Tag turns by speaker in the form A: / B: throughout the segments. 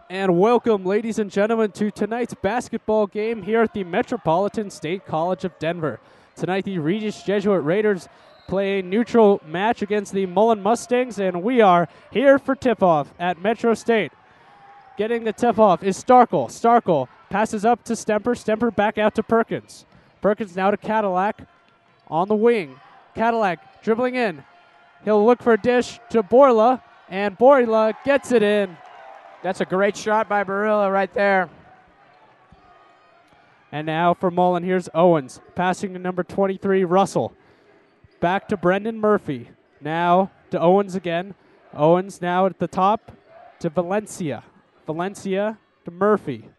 A: And welcome, ladies and gentlemen, to tonight's basketball game here at the Metropolitan State College of Denver. Tonight, the Regis Jesuit Raiders play a neutral match against the Mullen Mustangs, and we are here for tip-off at Metro State. Getting the tip-off is Starkle. Starkle passes up to Stemper. Stemper back out to Perkins. Perkins now to Cadillac on the wing. Cadillac dribbling in. He'll look for a dish to Borla, and Borla gets it in.
B: That's a great shot by Barilla right there.
A: And now for Mullen, here's Owens. Passing to number 23, Russell. Back to Brendan Murphy. Now to Owens again. Owens now at the top to Valencia. Valencia to Murphy.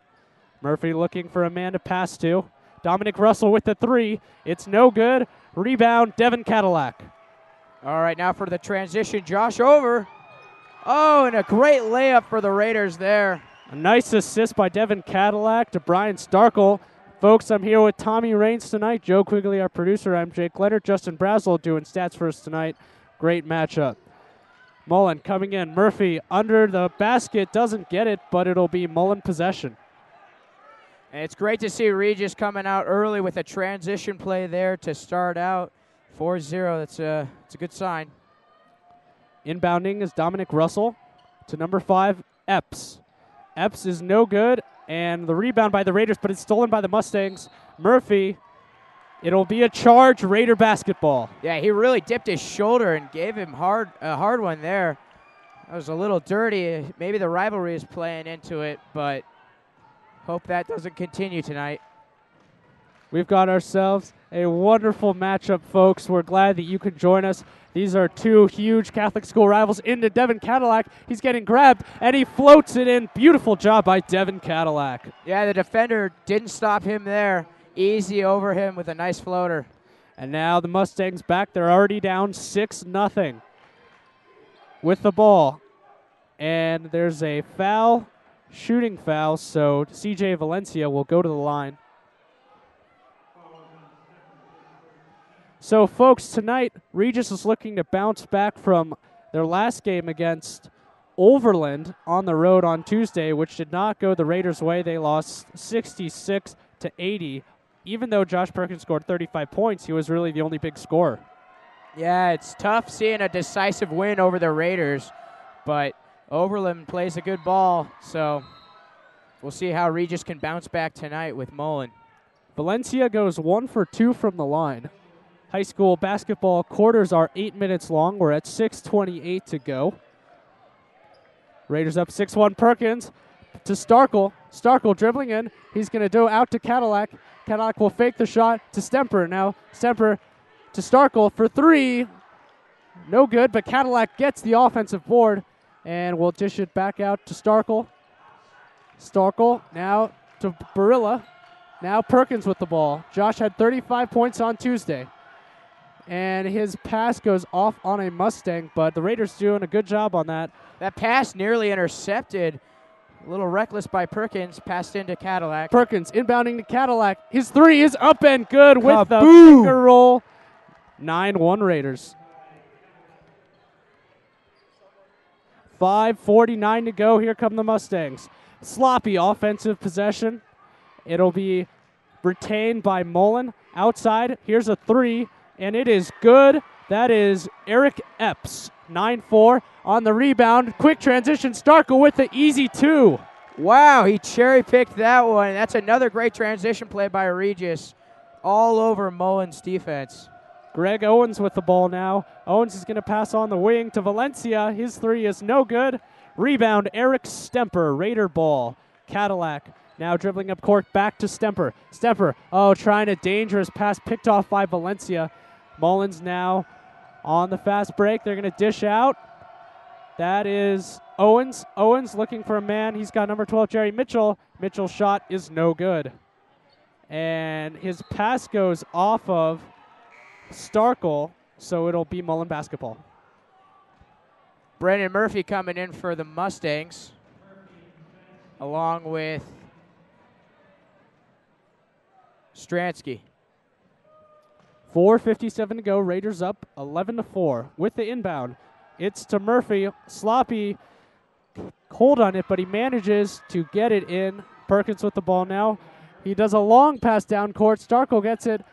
A: Murphy looking for a man to pass to. Dominic Russell with the three. It's no good. Rebound, Devin Cadillac.
B: All right, now for the transition, Josh over. Oh, and a great layup for the Raiders there.
A: A nice assist by Devin Cadillac to Brian Starkle. Folks, I'm here with Tommy Raines tonight. Joe Quigley, our producer. I'm Jake Leonard. Justin Brazel doing stats for us tonight. Great matchup. Mullen coming in. Murphy under the basket. Doesn't get it, but it'll be Mullen possession.
B: And it's great to see Regis coming out early with a transition play there to start out 4-0. It's a good sign.
A: Inbounding is Dominic Russell to number 5, Epps. Epps is no good, and the rebound by the Raiders, but it's stolen by the Mustangs. Murphy, it'll be a charge, Raider basketball.
B: Yeah, he really dipped his shoulder and gave him a hard one there. That was a little dirty. Maybe the rivalry is playing into it, but hope that doesn't continue tonight.
A: We've got ourselves a wonderful matchup, folks. We're glad that you could join us. These are two huge Catholic school rivals. Into Devin Cadillac. He's getting grabbed, and he floats it in. Beautiful job by Devin Cadillac.
B: Yeah, the defender didn't stop him there. Easy over him with a nice floater.
A: And now the Mustangs back. They're already down 6-0 with the ball. And there's a foul, shooting foul, so CJ Valencia will go to the line. So, folks, tonight, Regis is looking to bounce back from their last game against Overland on the road on Tuesday, which did not go the Raiders' way. They lost 66-80. Even though Josh Perkins scored 35 points, he was really the only big scorer.
B: Yeah, it's tough seeing a decisive win over the Raiders, but Overland plays a good ball, so we'll see how Regis can bounce back tonight with Mullen.
A: Valencia goes 1 for 2 from the line. High school basketball quarters are 8 minutes long. We're at 6:28 to go. Raiders up 6-1. Perkins to Starkle. Starkle dribbling in. He's going to go out to Cadillac. Cadillac will fake the shot to Stemper. Now Stemper to Starkle for three. No good, but Cadillac gets the offensive board, and we'll dish it back out to Starkle. Starkle now to Barilla. Now Perkins with the ball. Josh had 35 points on Tuesday. And his pass goes off on a Mustang, but the Raiders doing a good job on that.
B: That pass nearly intercepted. A little reckless by Perkins, passed into Cadillac.
A: Perkins inbounding to Cadillac. His three is up and good with the
B: Kaboom!
A: finger roll. 9-1 Raiders. 5:49 to go. Here come the Mustangs. Sloppy offensive possession. It'll be retained by Mullen. Outside, here's a three. And it is good. That is Eric Epps, 9-4 on the rebound. Quick transition. Starkle with the easy two.
B: Wow, he cherry-picked that one. That's another great transition play by Regis. All over Mullen's defense.
A: Greg Owens with the ball now. Owens is going to pass on the wing to Valencia. His three is no good. Rebound, Eric Stemper. Raider ball. Cadillac now dribbling up court back to Stemper. Stemper, trying a dangerous pass picked off by Valencia. Mullins now on the fast break. They're going to dish out. That is Owens. Owens looking for a man. He's got number 12, Jerry Mitchell. Mitchell's shot is no good. And his pass goes off of Starkle, so it'll be Mullen basketball.
B: Brendan Murphy coming in for the Mustangs, along with Stransky.
A: 4:57 to go. Raiders up 11-4 with the inbound. It's to Murphy. Sloppy hold on it, but he manages to get it in. Perkins with the ball now. He does a long pass down court. Starkle gets it.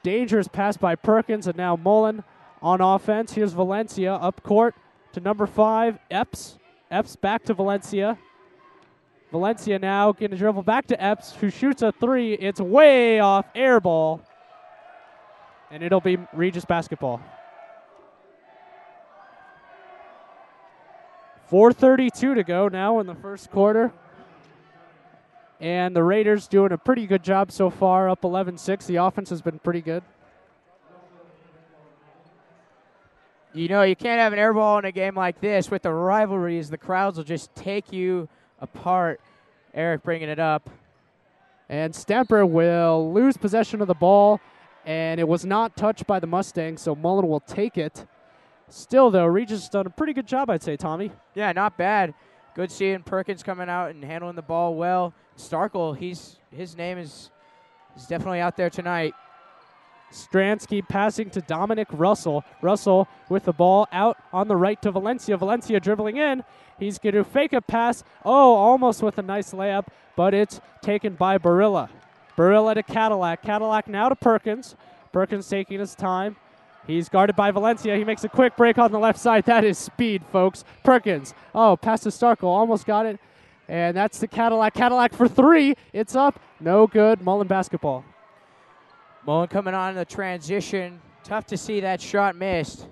A: Dangerous pass by Perkins, and now Mullen on offense. Here's Valencia up court to number 5, Epps. Epps back to Valencia. Valencia now going to dribble back to Epps, who shoots a 3. It's way off, air ball. And it'll be Regis basketball. 4:32 to go now in the first quarter. And the Raiders doing a pretty good job so far, up 11-6. The offense has been pretty good.
B: You know, you can't have an air ball in a game like this. With the rivalries, the crowds will just take you apart. Eric bringing it up.
A: And Stemper will lose possession of the ball, and it was not touched by the Mustangs, so Mullen will take it. Still, though, Regis has done a pretty good job, I'd say, Tommy.
B: Yeah, not bad. Good seeing Perkins coming out and handling the ball well. Starkle, his name is definitely out there tonight.
A: Stransky passing to Dominic Russell. Russell with the ball out on the right to Valencia. Valencia dribbling in. He's going to fake a pass. Oh, almost with a nice layup, but it's taken by Barilla. Barilla to Cadillac. Cadillac now to Perkins. Perkins taking his time. He's guarded by Valencia. He makes a quick break on the left side. That is speed, folks. Perkins. Oh, pass to Starkle. Almost got it. And that's the Cadillac. Cadillac for 3. It's up. No good. Mullen basketball.
B: Mullen coming on in the transition. Tough to see that shot missed.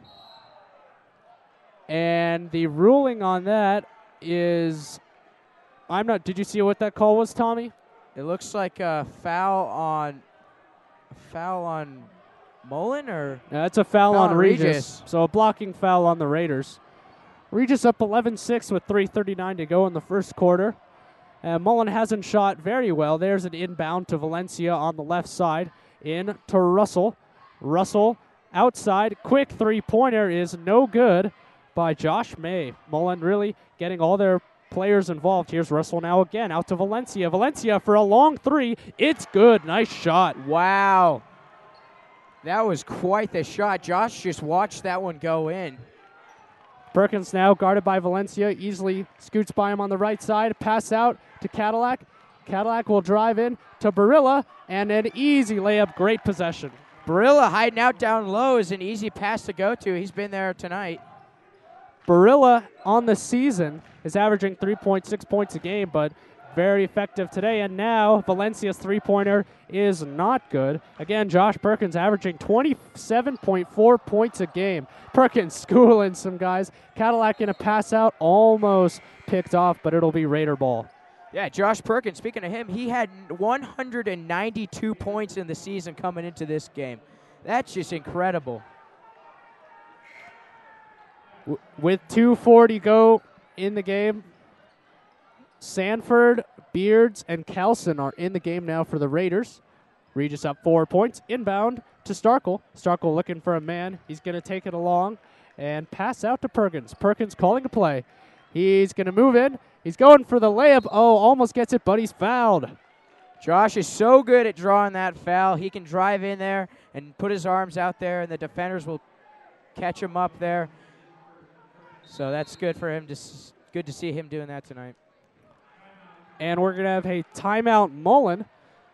A: And the ruling on that is, did you see what that call was, Tommy?
B: It looks like a foul on Mullen, or?
A: That's a foul on Regis. So a blocking foul on the Raiders. Regis up 11-6 with 3:39 to go in the first quarter. Mullen hasn't shot very well. There's an inbound to Valencia on the left side. In to Russell. Russell outside. Quick three-pointer is no good by Josh May. Mullen really getting all their players involved. Here's Russell now again. Out to Valencia. Valencia for a long 3. It's good. Nice shot.
B: Wow. That was quite the shot. Josh just watched that one go in.
A: Perkins now guarded by Valencia. Easily scoots by him on the right side. Pass out to Cadillac. Cadillac will drive in to Barilla, and an easy layup. Great possession.
B: Barilla hiding out down low is an easy pass to go to. He's been there tonight.
A: Barilla on the season is averaging 3.6 points a game, but very effective today. And now Valencia's three-pointer is not good. Again, Josh Perkins averaging 27.4 points a game. Perkins schooling some guys. Cadillac in a pass out, almost picked off, but it'll be Raider ball.
B: Yeah, Josh Perkins, speaking of him, he had 192 points in the season coming into this game. That's just incredible.
A: With 2:40 go in the game, Sanford, Beards, and Kelson are in the game now for the Raiders. Regis up 4 points. Inbound to Starkle. Starkle looking for a man. He's going to take it along and pass out to Perkins. Perkins calling a play. He's going to move in. He's going for the layup. Oh, almost gets it, but he's fouled.
B: Josh is so good at drawing that foul. He can drive in there and put his arms out there, and the defenders will catch him up there. So that's good for him. Good to see him doing that tonight.
A: And we're going to have a timeout Mullen.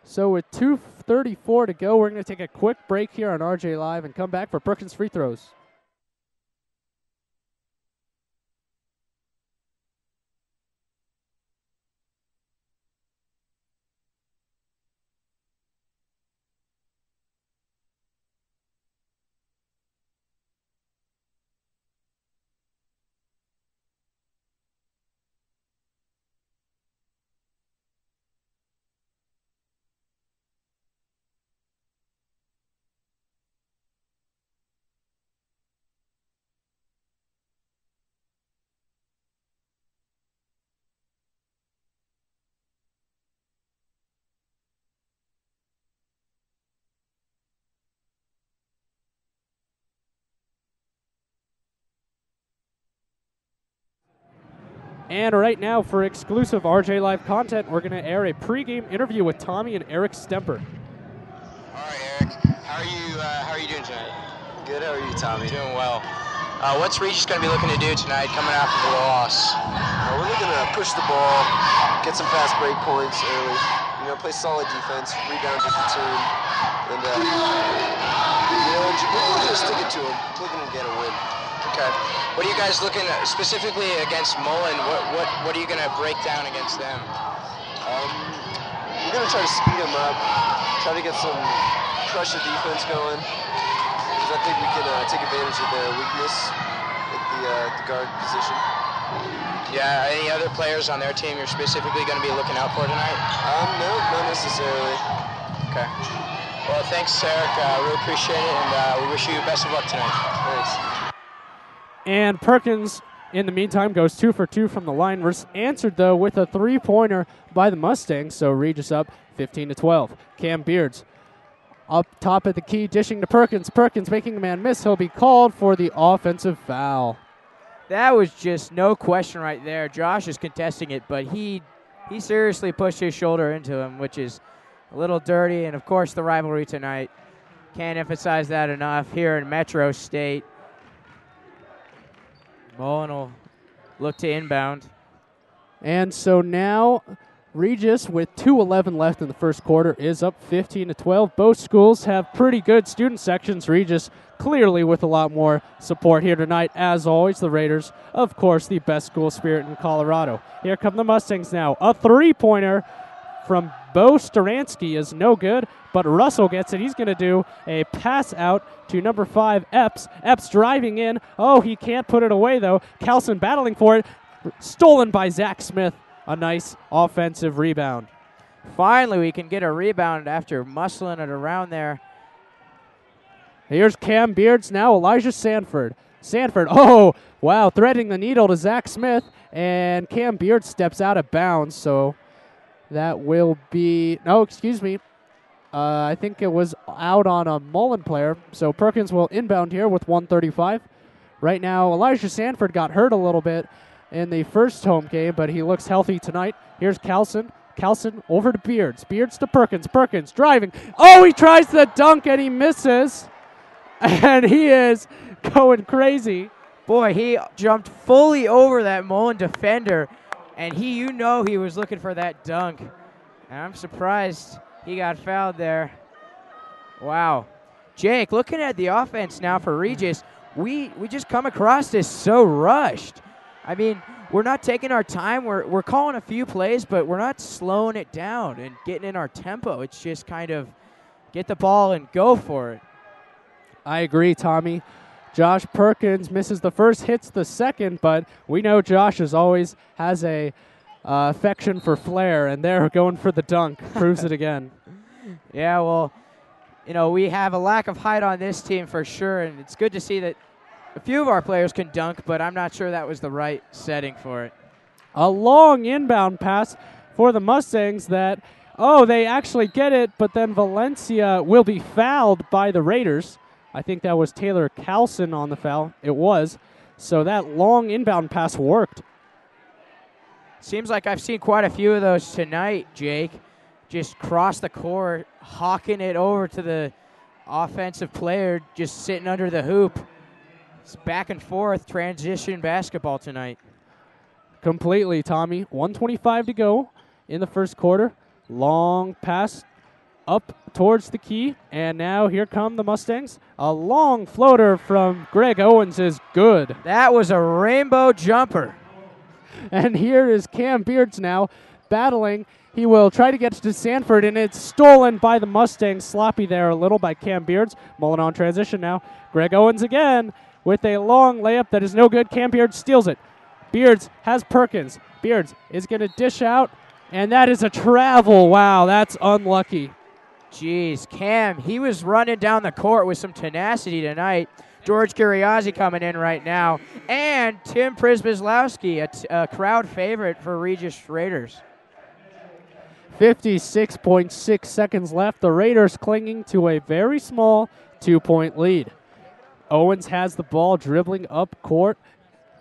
A: So with 2:34 to go, we're going to take a quick break here on RJ Live and come back for Perkins free throws. And right now, for exclusive RJ Live content, we're going to air a pregame interview with Tommy and Eric Stemper.
C: All right, Eric. How are you doing tonight?
D: Good. How are you, Tommy?
C: Doing well.
B: What's Regis going to be looking to do tonight coming after the loss?
C: We're looking to push the ball, get some fast break points early. Play solid defense, rebound as a team, and we're just stick it to them, looking to get a win.
B: Okay. What are you guys looking at, specifically against Mullen? What are you going to break down against them?
C: We're going to try to speed them up, try to get some pressure defense going, because I think we can take advantage of their weakness at the guard position.
B: Yeah, any other players on their team you're specifically going to be looking out for tonight?
C: No, not necessarily.
B: Okay. Well, thanks, Eric. Really appreciate it, and we wish you best of luck tonight.
C: Thanks.
A: And Perkins, in the meantime, goes 2 for 2 from the line. Answered, though, with a three-pointer by the Mustangs, so Regis up 15-12. Cam Beards up top at the key, dishing to Perkins. Perkins making a man miss. He'll be called for the offensive foul.
B: That was just no question right there. Josh is contesting it, but he seriously pushed his shoulder into him, which is a little dirty. And, of course, the rivalry tonight. Can't emphasize that enough here in Metro State. Mullen will look to inbound.
A: And so now Regis, with 2:11 left in the first quarter, is up 15-12. Both schools have pretty good student sections. Regis clearly with a lot more support here tonight. As always, the Raiders, of course, the best school spirit in Colorado. Here come the Mustangs now. A three-pointer from Bo Staransky is no good, but Russell gets it. He's going to do a pass out to number 5, Epps. Epps driving in. Oh, he can't put it away, though. Kelson battling for it. Stolen by Zach Smith. A nice offensive rebound.
B: Finally, we can get a rebound after muscling it around there.
A: Here's Cam Beards now, Elijah Sanford. Sanford, oh, wow, threading the needle to Zach Smith, and Cam Beards steps out of bounds, so that will be, no, excuse me, I think it was out on a Mullen player, so Perkins will inbound here with 1:35. Right now, Elijah Sanford got hurt a little bit in the first home game, but he looks healthy tonight. Here's Kelson. Kelson over to Beards. Beards to Perkins. Perkins driving. Oh, he tries the dunk and he misses. And he is going crazy.
B: Boy, he jumped fully over that Mullen defender, and he was looking for that dunk. And I'm surprised he got fouled there. Wow. Jake, looking at the offense now for Regis, we just come across this so rushed. I mean, we're not taking our time. We're calling a few plays, but we're not slowing it down and getting in our tempo. It's just kind of get the ball and go for it.
A: I agree, Tommy. Josh Perkins misses the first, hits the second, but we know Josh as always has a affection for flair, and they're going for the dunk. Proves it again.
B: Yeah, well, we have a lack of height on this team for sure, and it's good to see that a few of our players can dunk, but I'm not sure that was the right setting for it.
A: A long inbound pass for the Mustangs that, they actually get it, but then Valencia will be fouled by the Raiders. I think that was Taylor Calson on the foul. It was. So that long inbound pass worked.
B: Seems like I've seen quite a few of those tonight, Jake. Just cross the court, hawking it over to the offensive player, just sitting under the hoop. It's back and forth transition basketball tonight.
A: Completely, Tommy. 1:25 to go in the first quarter. Long pass up towards the key, and now here come the Mustangs. A long floater from Greg Owens is good.
B: That was a rainbow jumper.
A: And here is Cam Beards now battling. He will try to get to Sanford, and it's stolen by the Mustangs. Sloppy there a little by Cam Beards. Mullen on transition now. Greg Owens again with a long layup that is no good. Cam Beards steals it. Beards has Perkins. Beards is going to dish out, and that is a travel. Wow, that's unlucky.
B: Jeez, Cam, he was running down the court with some tenacity tonight. George Curiozzi coming in right now. And Tim Przemyslowski, a crowd favorite for Regis Raiders.
A: 56.6 seconds left. The Raiders clinging to a very small 2-point lead. Owens has the ball dribbling up court.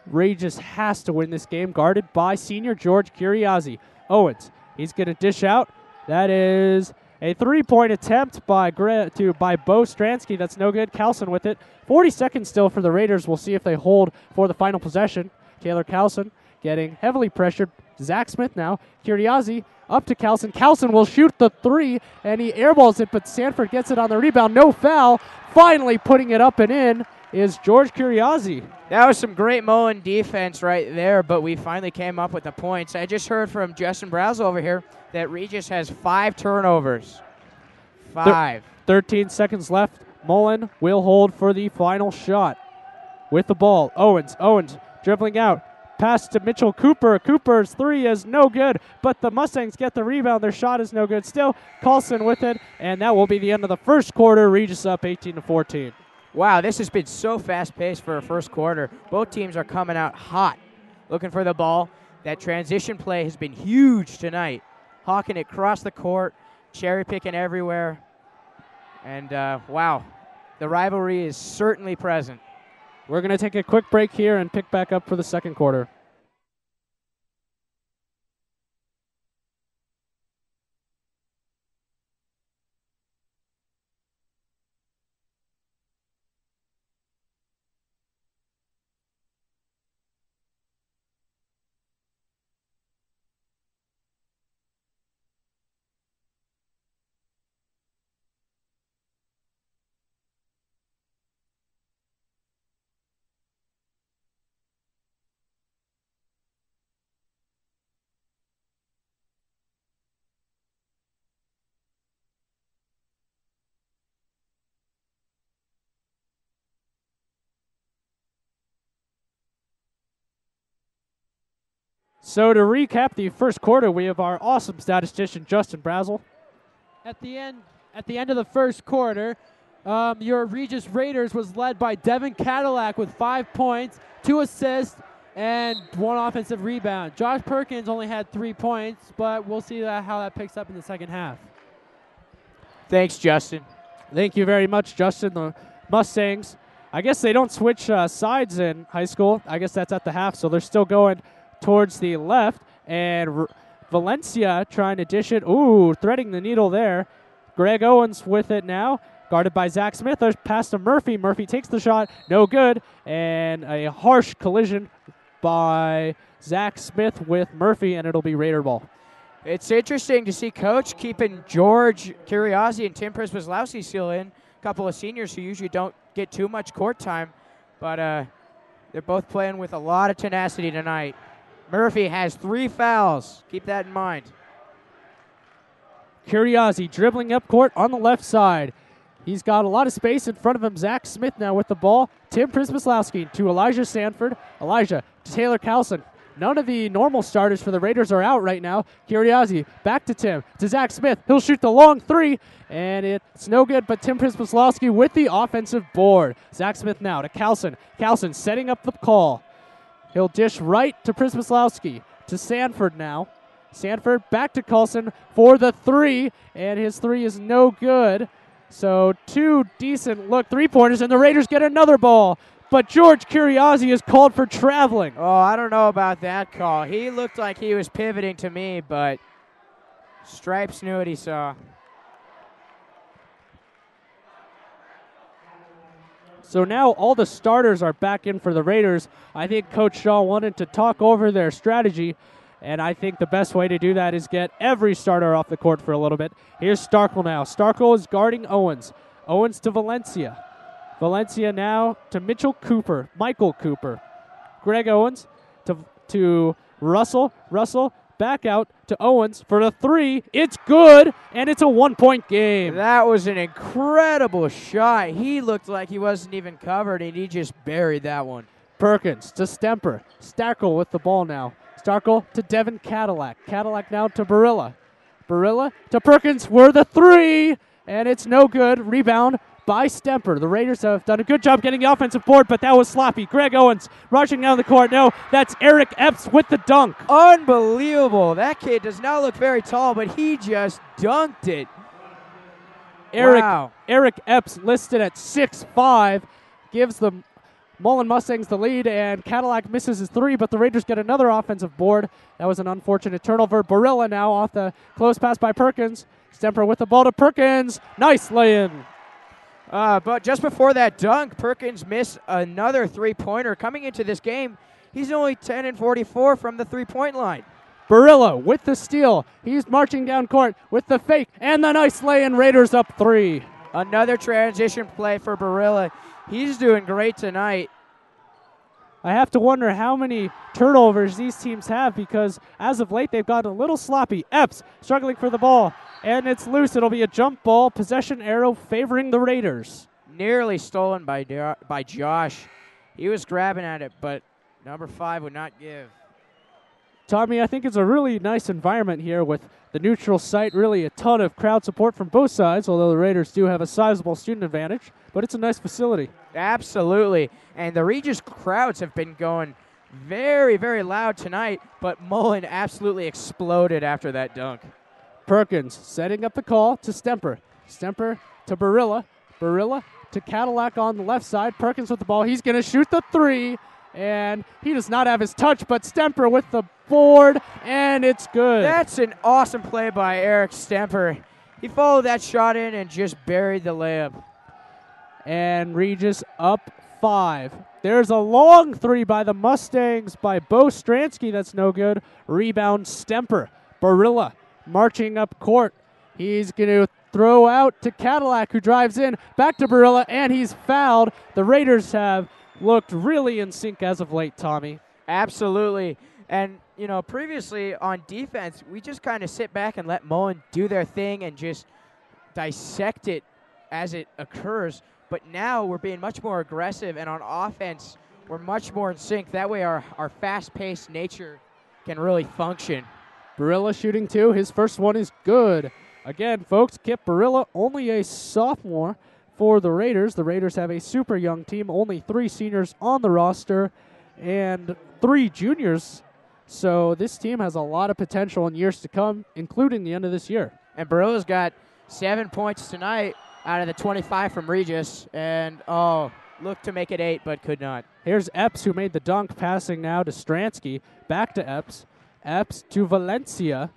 A: Regis has to win this game, guarded by senior George Curiozzi. Owens, he's going to dish out. That is A three-point attempt by Bo Stransky. That's no good. Carlson with it. 40 seconds still for the Raiders. We'll see if they hold for the final possession. Taylor Carlson getting heavily pressured. Zach Smith now. Curiosi up to Carlson. Carlson will shoot the three, and he airballs it, but Sanford gets it on the rebound. No foul. Finally putting it up and in is George Curiosi.
B: That was some great Mullen defense right there, but we finally came up with the points. I just heard from Justin Brazel over here that Regis has 5 turnovers. 5.
A: 13 seconds left. Mullen will hold for the final shot. With the ball, Owens dribbling out. Pass to Mitchell Cooper. Cooper's three is no good, but the Mustangs get the rebound. Their shot is no good still. Carlson with it, and that will be the end of the first quarter. Regis up 18-14.
B: Wow, this has been so fast-paced for a first quarter. Both teams are coming out hot, looking for the ball. That transition play has been huge tonight. Hawking it across the court, cherry-picking everywhere. And, wow, the rivalry is certainly present.
A: We're going to take a quick break here and pick back up for the second quarter. So to recap the first quarter, we have our awesome statistician, Justin Brazel.
D: At the end of the first quarter, your Regis Raiders was led by Devin Cadillac with 5 points, 2 assists, and 1 offensive rebound. Josh Perkins only had 3 points, but we'll see how that picks up in the second half.
B: Thanks, Justin.
A: Thank you very much, Justin. The Mustangs, I guess they don't switch sides in high school. I guess that's at the half, so they're still going towards the left, and Valencia trying to dish it. Ooh, threading the needle there. Greg Owens with it now, guarded by Zach Smith. There's pass to Murphy. Murphy takes the shot, no good, and a harsh collision by Zach Smith with Murphy, and it'll be Raider ball.
B: It's interesting to see Coach keeping George Curiosi and Tim Prismaslowski still in. A couple of seniors who usually don't get too much court time, but they're both playing with a lot of tenacity tonight. Murphy has 3 fouls. Keep that in mind.
A: Curiosi dribbling up court on the left side. He's got a lot of space in front of him. Zach Smith now with the ball. Tim Prismaslowski to Elijah Sanford. Elijah to Taylor Carlson. None of the normal starters for the Raiders are out right now. Curiosi back to Tim, to Zach Smith. He'll shoot the long three, and it's no good, but Tim Prismaslowski with the offensive board. Zach Smith now to Carlson. Carlson setting up the call. He'll dish right to Prismaslowski, to Sanford now. Sanford back to Carlson for the three, and his three is no good. So 2 decent look three-pointers, and the Raiders get another ball. But George Curiosi is called for traveling.
B: Oh, I don't know about that call. He looked like he was pivoting to me, but Stripes knew what he saw.
A: So now all the starters are back in for the Raiders. I think Coach Shaw wanted to talk over their strategy, and I think the best way to do that is get every starter off the court for a little bit. Here's Starkle now. Starkle is guarding Owens. Owens to Valencia. Valencia now to Michael Cooper. Greg Owens to Russell. Russell back out to Owens for the three. It's good, and it's a 1-point game.
B: That was an incredible shot. He looked like he wasn't even covered, and he just buried that one.
A: Perkins to Stemper. Starkle with the ball now. Starkle to Devin Cadillac. Cadillac now to Barilla. Barilla to Perkins for the three, and it's no good. Rebound by Stemper. The Raiders have done a good job getting the offensive board, but that was sloppy. Greg Owens rushing down the court. No, that's Eric Epps with the dunk.
B: Unbelievable. That kid does not look very tall, but he just dunked it. Wow.
A: Eric Epps listed at 6'5", gives the Mullen Mustangs the lead, and Cadillac misses his three, but the Raiders get another offensive board. That was an unfortunate turnover. Barilla now off the close pass by Perkins. Stemper with the ball to Perkins. Nice lay-in.
B: But just before that dunk, Perkins missed another three-pointer. Coming into this game, he's only 10 and 44 from the three-point line.
A: Barilla with the steal. He's marching down court with the fake and the nice lay-in. Raiders up 3.
B: Another transition play for Barilla. He's doing great tonight.
A: I have to wonder how many turnovers these teams have because as of late they've gotten a little sloppy. Epps struggling for the ball, and it's loose. It'll be a jump ball, possession arrow favoring the Raiders.
B: Nearly stolen by Josh. He was grabbing at it, but number 5 would not give.
A: Tommy, I think it's a really nice environment here with the neutral site, really a ton of crowd support from both sides, although the Raiders do have a sizable student advantage, but it's a nice facility.
B: Absolutely, and the Regis crowds have been going very, very loud tonight, but Mullen absolutely exploded after that dunk.
A: Perkins setting up the call to Stemper. Stemper to Barilla. Barilla to Cadillac on the left side. Perkins with the ball. He's going to shoot the 3, and he does not have his touch, but Stemper with the board, and it's good.
B: That's an awesome play by Eric Stemper. He followed that shot in and just buried the layup.
A: And Regis up 5. There's a long 3 by the Mustangs by Bo Stransky. That's no good. Rebound Stemper. Barilla marching up court. He's going to throw out to Cadillac, who drives in. Back to Barilla, and he's fouled. The Raiders have looked really in sync as of late, Tommy.
B: Absolutely. And, you know, previously on defense, we just kind of sit back and let Mullen do their thing and just dissect it as it occurs. But now we're being much more aggressive, and on offense, we're much more in sync. That way our fast-paced nature can really function.
A: Barilla shooting 2. His first one is good. Again, folks, Kip Barilla, only a sophomore for the Raiders. The Raiders have a super young team, only 3 seniors on the roster and 3 juniors. So this team has a lot of potential in years to come, including the end of this year.
B: And Barilla's got 7 points tonight out of the 25 from Regis, and looked to make it 8, but could not.
A: Here's Epps, who made the dunk, passing now to Stransky. Back to Epps. Epps to Valencia.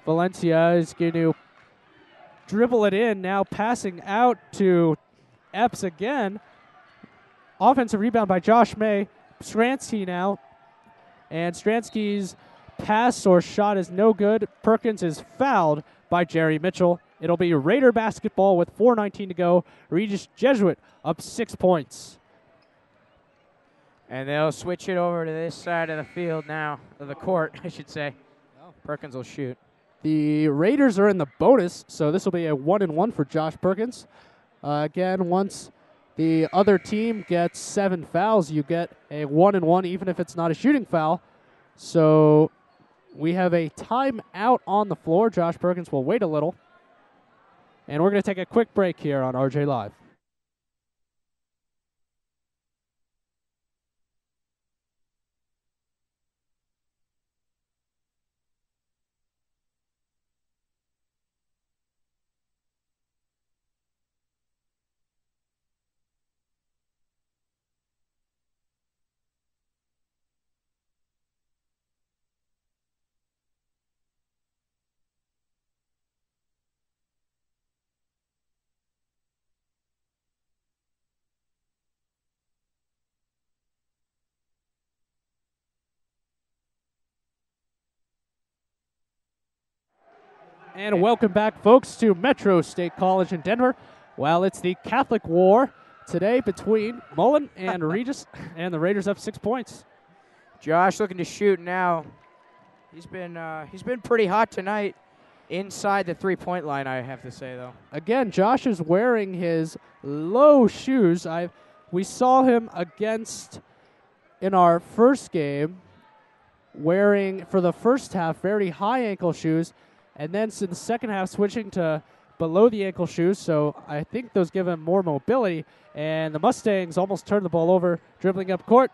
A: Valencia is going to dribble it in, now passing out to Epps again. Offensive rebound by Josh May. Stransky now. And Stransky's pass or shot is no good. Perkins is fouled by Jerry Mitchell. It'll be Raider basketball with 4:19 to go. Regis Jesuit up 6 points.
B: And they'll switch it over to this side of the field now, of the court, I should say. Perkins will shoot.
A: The Raiders are in the bonus, so this will be a 1-and-1 for Josh Perkins. Again, once the other team gets 7 fouls, you get a 1-and-1, even if it's not a shooting foul. So we have a timeout on the floor. Josh Perkins will wait a little. And we're going to take a quick break here on RJ Live. And welcome back, folks, to Metro State College in Denver. Well, it's the Catholic War today between Mullen and Regis, and the Raiders up 6 points.
B: Josh looking to shoot now. He's been pretty hot tonight inside the three-point line, I have to say, though.
A: Again, Josh is wearing his low shoes. We saw him in our first game wearing, for the first half, very high ankle shoes. And then in the second half, switching to below the ankle shoes. So I think those give him more mobility. And the Mustangs almost turned the ball over, dribbling up court.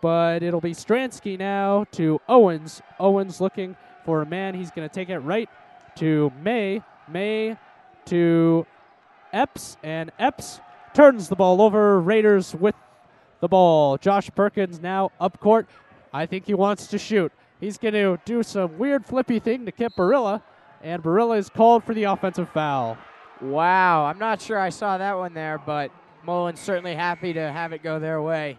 A: But it'll be Stransky now to Owens. Owens looking for a man. He's going to take it right to May. May to Epps. And Epps turns the ball over. Raiders with the ball. Josh Perkins now up court. I think he wants to shoot. He's going to do some weird flippy thing to Kip Barilla. and Barilla is called for the offensive foul.
B: Wow, I'm not sure I saw that one there, but Mullen's certainly happy to have it go their way.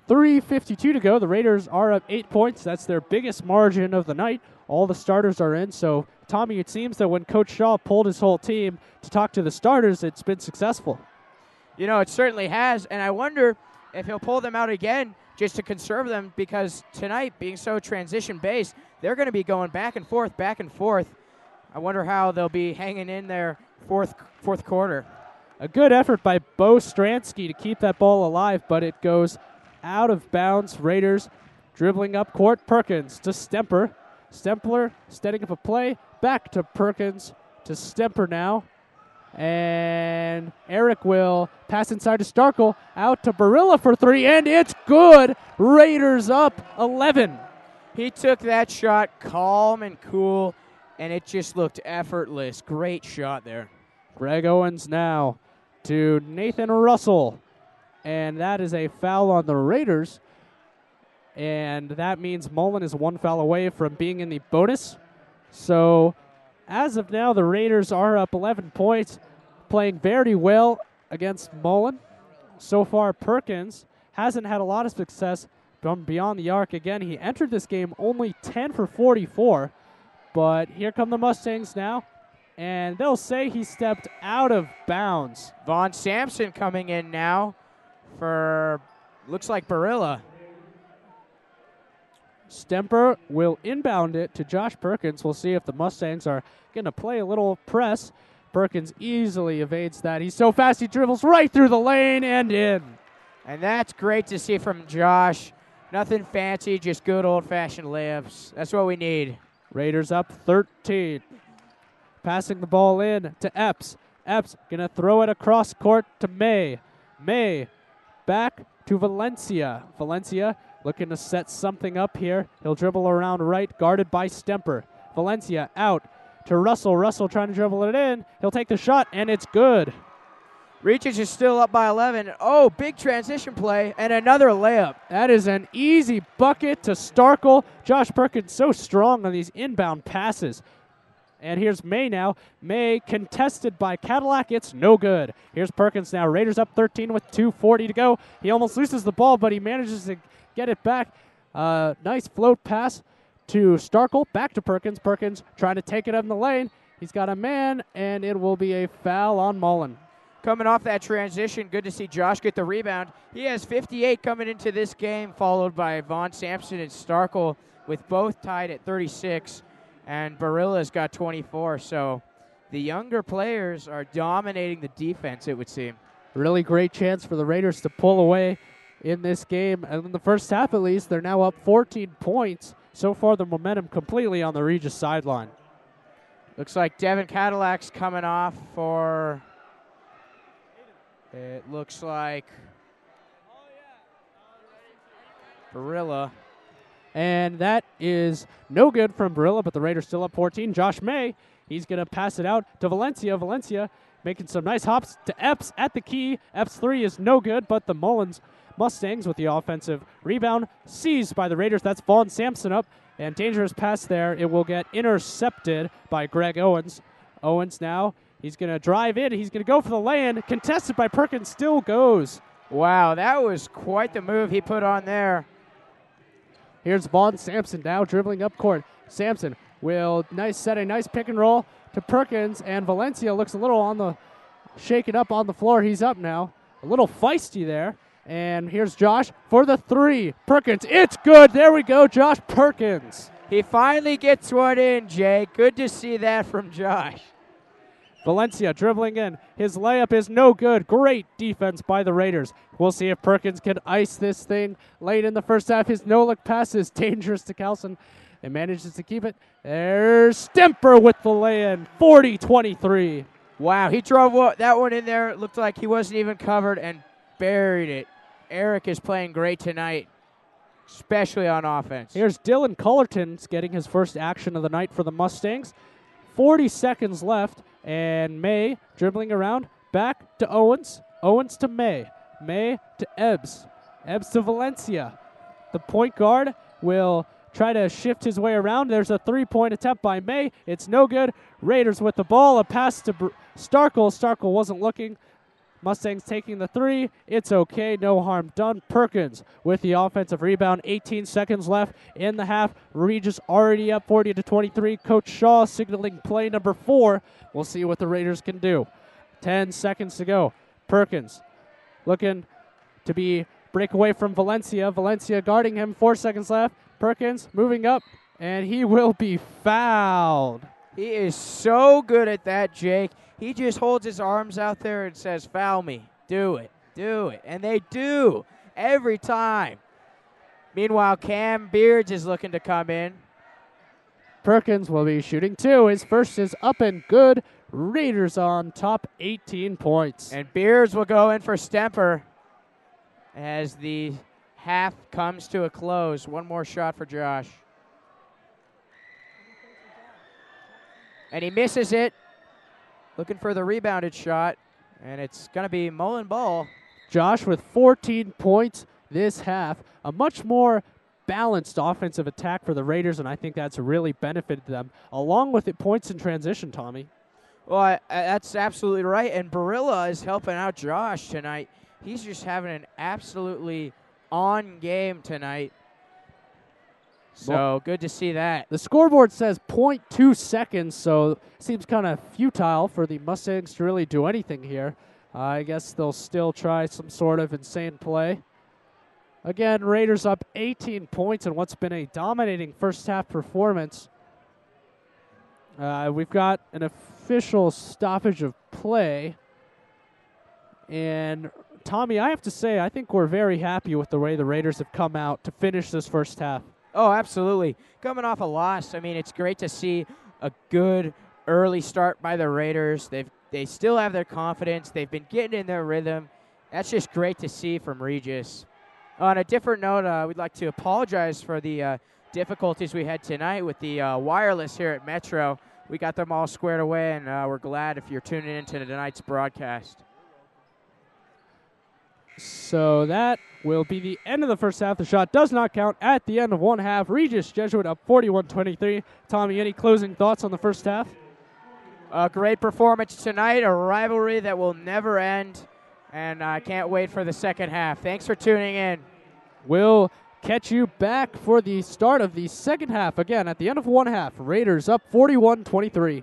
A: 3:52 to go. The Raiders are up 8 points. That's their biggest margin of the night. All the starters are in. So, Tommy, it seems that when Coach Shaw pulled his whole team to talk to the starters, it's been successful.
B: You know, it certainly has, and I wonder if he'll pull them out again just to conserve them, because tonight, being so transition-based, they're going to be going back and forth, back and forth. I wonder how they'll be hanging in there fourth quarter.
A: A good effort by Bo Stransky to keep that ball alive, but it goes out of bounds. Raiders dribbling up court. Perkins to Stemper. Stempler setting up a play. Back to Perkins to Stemper now. And Eric will pass inside to Starkle. Out to Barilla for three, and it's good. Raiders up 11.
B: He took that shot calm and cool, and it just looked effortless. Great shot there.
A: Greg Owens now to Nathan Russell. And that is a foul on the Raiders. And that means Mullen is one foul away from being in the bonus. So as of now, the Raiders are up 11 points, playing very well against Mullen. So far, Perkins hasn't had a lot of success from beyond the arc. Again, he entered this game only 10 for 44. But here come the Mustangs now. And they'll say he stepped out of bounds.
B: Vaughn Sampson coming in now for, looks like Barilla.
A: Stemper will inbound it to Josh Perkins. We'll see if the Mustangs are going to play a little press. Perkins easily evades that. He's so fast he dribbles right through the lane and in.
B: And that's great to see from Josh. Nothing fancy, just good old-fashioned layups. That's what we need.
A: Raiders up 13. Passing the ball in to Epps. Epps going to throw it across court to May. May back to Valencia. Valencia looking to set something up here. He'll dribble around right, guarded by Stemper. Valencia out to Russell. Russell trying to dribble it in. He'll take the shot, and it's good.
B: Regis is still up by 11. Oh, big transition play, and another layup.
A: That is an easy bucket to Starkle. Josh Perkins so strong on these inbound passes. And here's May now. May contested by Cadillac. It's no good. Here's Perkins now. Raiders up 13 with 2:40 to go. He almost loses the ball, but he manages to get it back. Nice float pass to Starkle. Back to Perkins. Perkins trying to take it up in the lane. He's got a man, and it will be a foul on Mullen.
B: Coming off that transition, good to see Josh get the rebound. He has 58 coming into this game, followed by Vaughn Sampson and Starkle, with both tied at 36. And Barilla's got 24, so the younger players are dominating the defense, it would seem.
A: Really great chance for the Raiders to pull away in this game. And in the first half, at least, they're now up 14 points. So far, the momentum completely on the Regis sideline.
B: Looks like Devin Cadillac's coming off for, it looks like, Barilla.
A: And that is no good from Barilla, but the Raiders still up 14. Josh May, he's going to pass it out to Valencia. Valencia making some nice hops to Epps at the key. Epps' three is no good, but the Mustangs with the offensive rebound seized by the Raiders. That's Vaughn Sampson up, and dangerous pass there. It will get intercepted by Greg Owens. Owens now, he's going to drive in. He's going to go for the lay-in. Contested by Perkins, still goes.
B: Wow, that was quite the move he put on there.
A: Here's Vaughn Sampson now dribbling up court. Sampson will set a nice pick and roll to Perkins, and Valencia looks a little shaken up on the floor. He's up now. A little feisty there. And here's Josh for the three. Perkins, it's good. There we go, Josh Perkins.
B: He finally gets one in, Jay. Good to see that from Josh.
A: Valencia dribbling in. His layup is no good. Great defense by the Raiders. We'll see if Perkins can ice this thing late in the first half. His no-look pass is dangerous to Carlson and manages to keep it. There's Stemper with the lay-in, 40-23.
B: Wow, he drove that one in there. It looked like he wasn't even covered and buried it. Eric is playing great tonight, especially on offense.
A: Here's Dylan Cullerton getting his first action of the night for the Mustangs. 40 seconds left. And May dribbling around, back to Owens. Owens to May. May to Ebbs. Ebbs to Valencia. The point guard will try to shift his way around. There's a three-point attempt by May. It's no good. Raiders with the ball. A pass to Starkle. Starkle wasn't looking. Mustangs taking the three. It's okay. No harm done. Perkins with the offensive rebound. 18 seconds left in the half. Regis already up 40-23. Coach Shaw signaling play number 4. We'll see what the Raiders can do. 10 seconds to go. Perkins looking to break away from Valencia. Valencia guarding him. 4 seconds left. Perkins moving up, and he will be fouled.
B: He is so good at that, Jake. He just holds his arms out there and says, foul me. Do it. Do it. And they do every time. Meanwhile, Cam Beards is looking to come in.
A: Perkins will be shooting 2. His first is up and good. Raiders on top, 18 points.
B: And Beards will go in for Stemper as the half comes to a close. One more shot for Josh. And he misses it. Looking for the rebounded shot. And it's going to be Mullen ball.
A: Josh with 14 points this half. A much more balanced offensive attack for the Raiders, and I think that's really benefited them, along with it points in transition, Tommy.
B: Well, that's absolutely right. And Barilla is helping out Josh tonight. He's just having an absolutely on game tonight. So good to see that.
A: The scoreboard says 0.2 seconds, so it seems kind of futile for the Mustangs to really do anything here. I guess they'll still try some sort of insane play. Again, Raiders up 18 points in what's been a dominating first half performance. We've got an official stoppage of play. And Tommy, I have to say, I think we're very happy with the way the Raiders have come out to finish this first half.
B: Oh, absolutely. Coming off a loss, I mean, it's great to see a good early start by the Raiders. They still have their confidence. They've been getting in their rhythm. That's just great to see from Regis. On a different note, we'd like to apologize for the difficulties we had tonight with the wireless here at Metro. We got them all squared away, and we're glad if you're tuning into tonight's broadcast.
A: So that will be the end of the first half. The shot does not count at the end of one half. Regis Jesuit up 41-23. Tommy, any closing thoughts on the first half?
B: A great performance tonight, a rivalry that will never end, and I can't wait for the second half. Thanks for tuning in.
A: We'll catch you back for the start of the second half. Again, at the end of one half, Raiders up 41-23.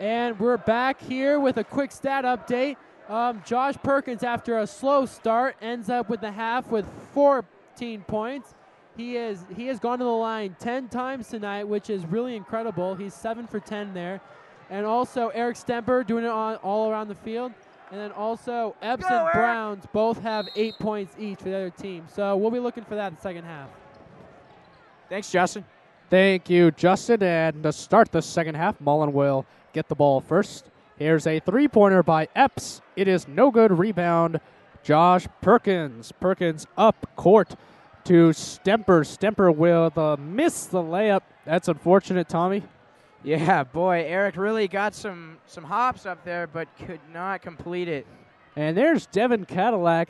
D: And we're back here with a quick stat update. Josh Perkins, after a slow start, ends up with the half with 14 points. He has gone to the line 10 times tonight, which is really incredible. He's 7 for 10 there. And also Eric Stemper doing it all around the field. And then also Epps and Browns both have 8 points each for the other team. So we'll be looking for that in the second half.
B: Thanks, Justin.
A: Thank you, Justin. And to start the second half, Mullen will get the ball first. Here's a three-pointer by Epps. It is no good. Rebound, Josh Perkins. Perkins up court to Stemper. Stemper will miss the layup. That's unfortunate, Tommy.
B: Yeah, boy, Eric really got some hops up there, but could not complete it.
A: And there's Devin Cadillac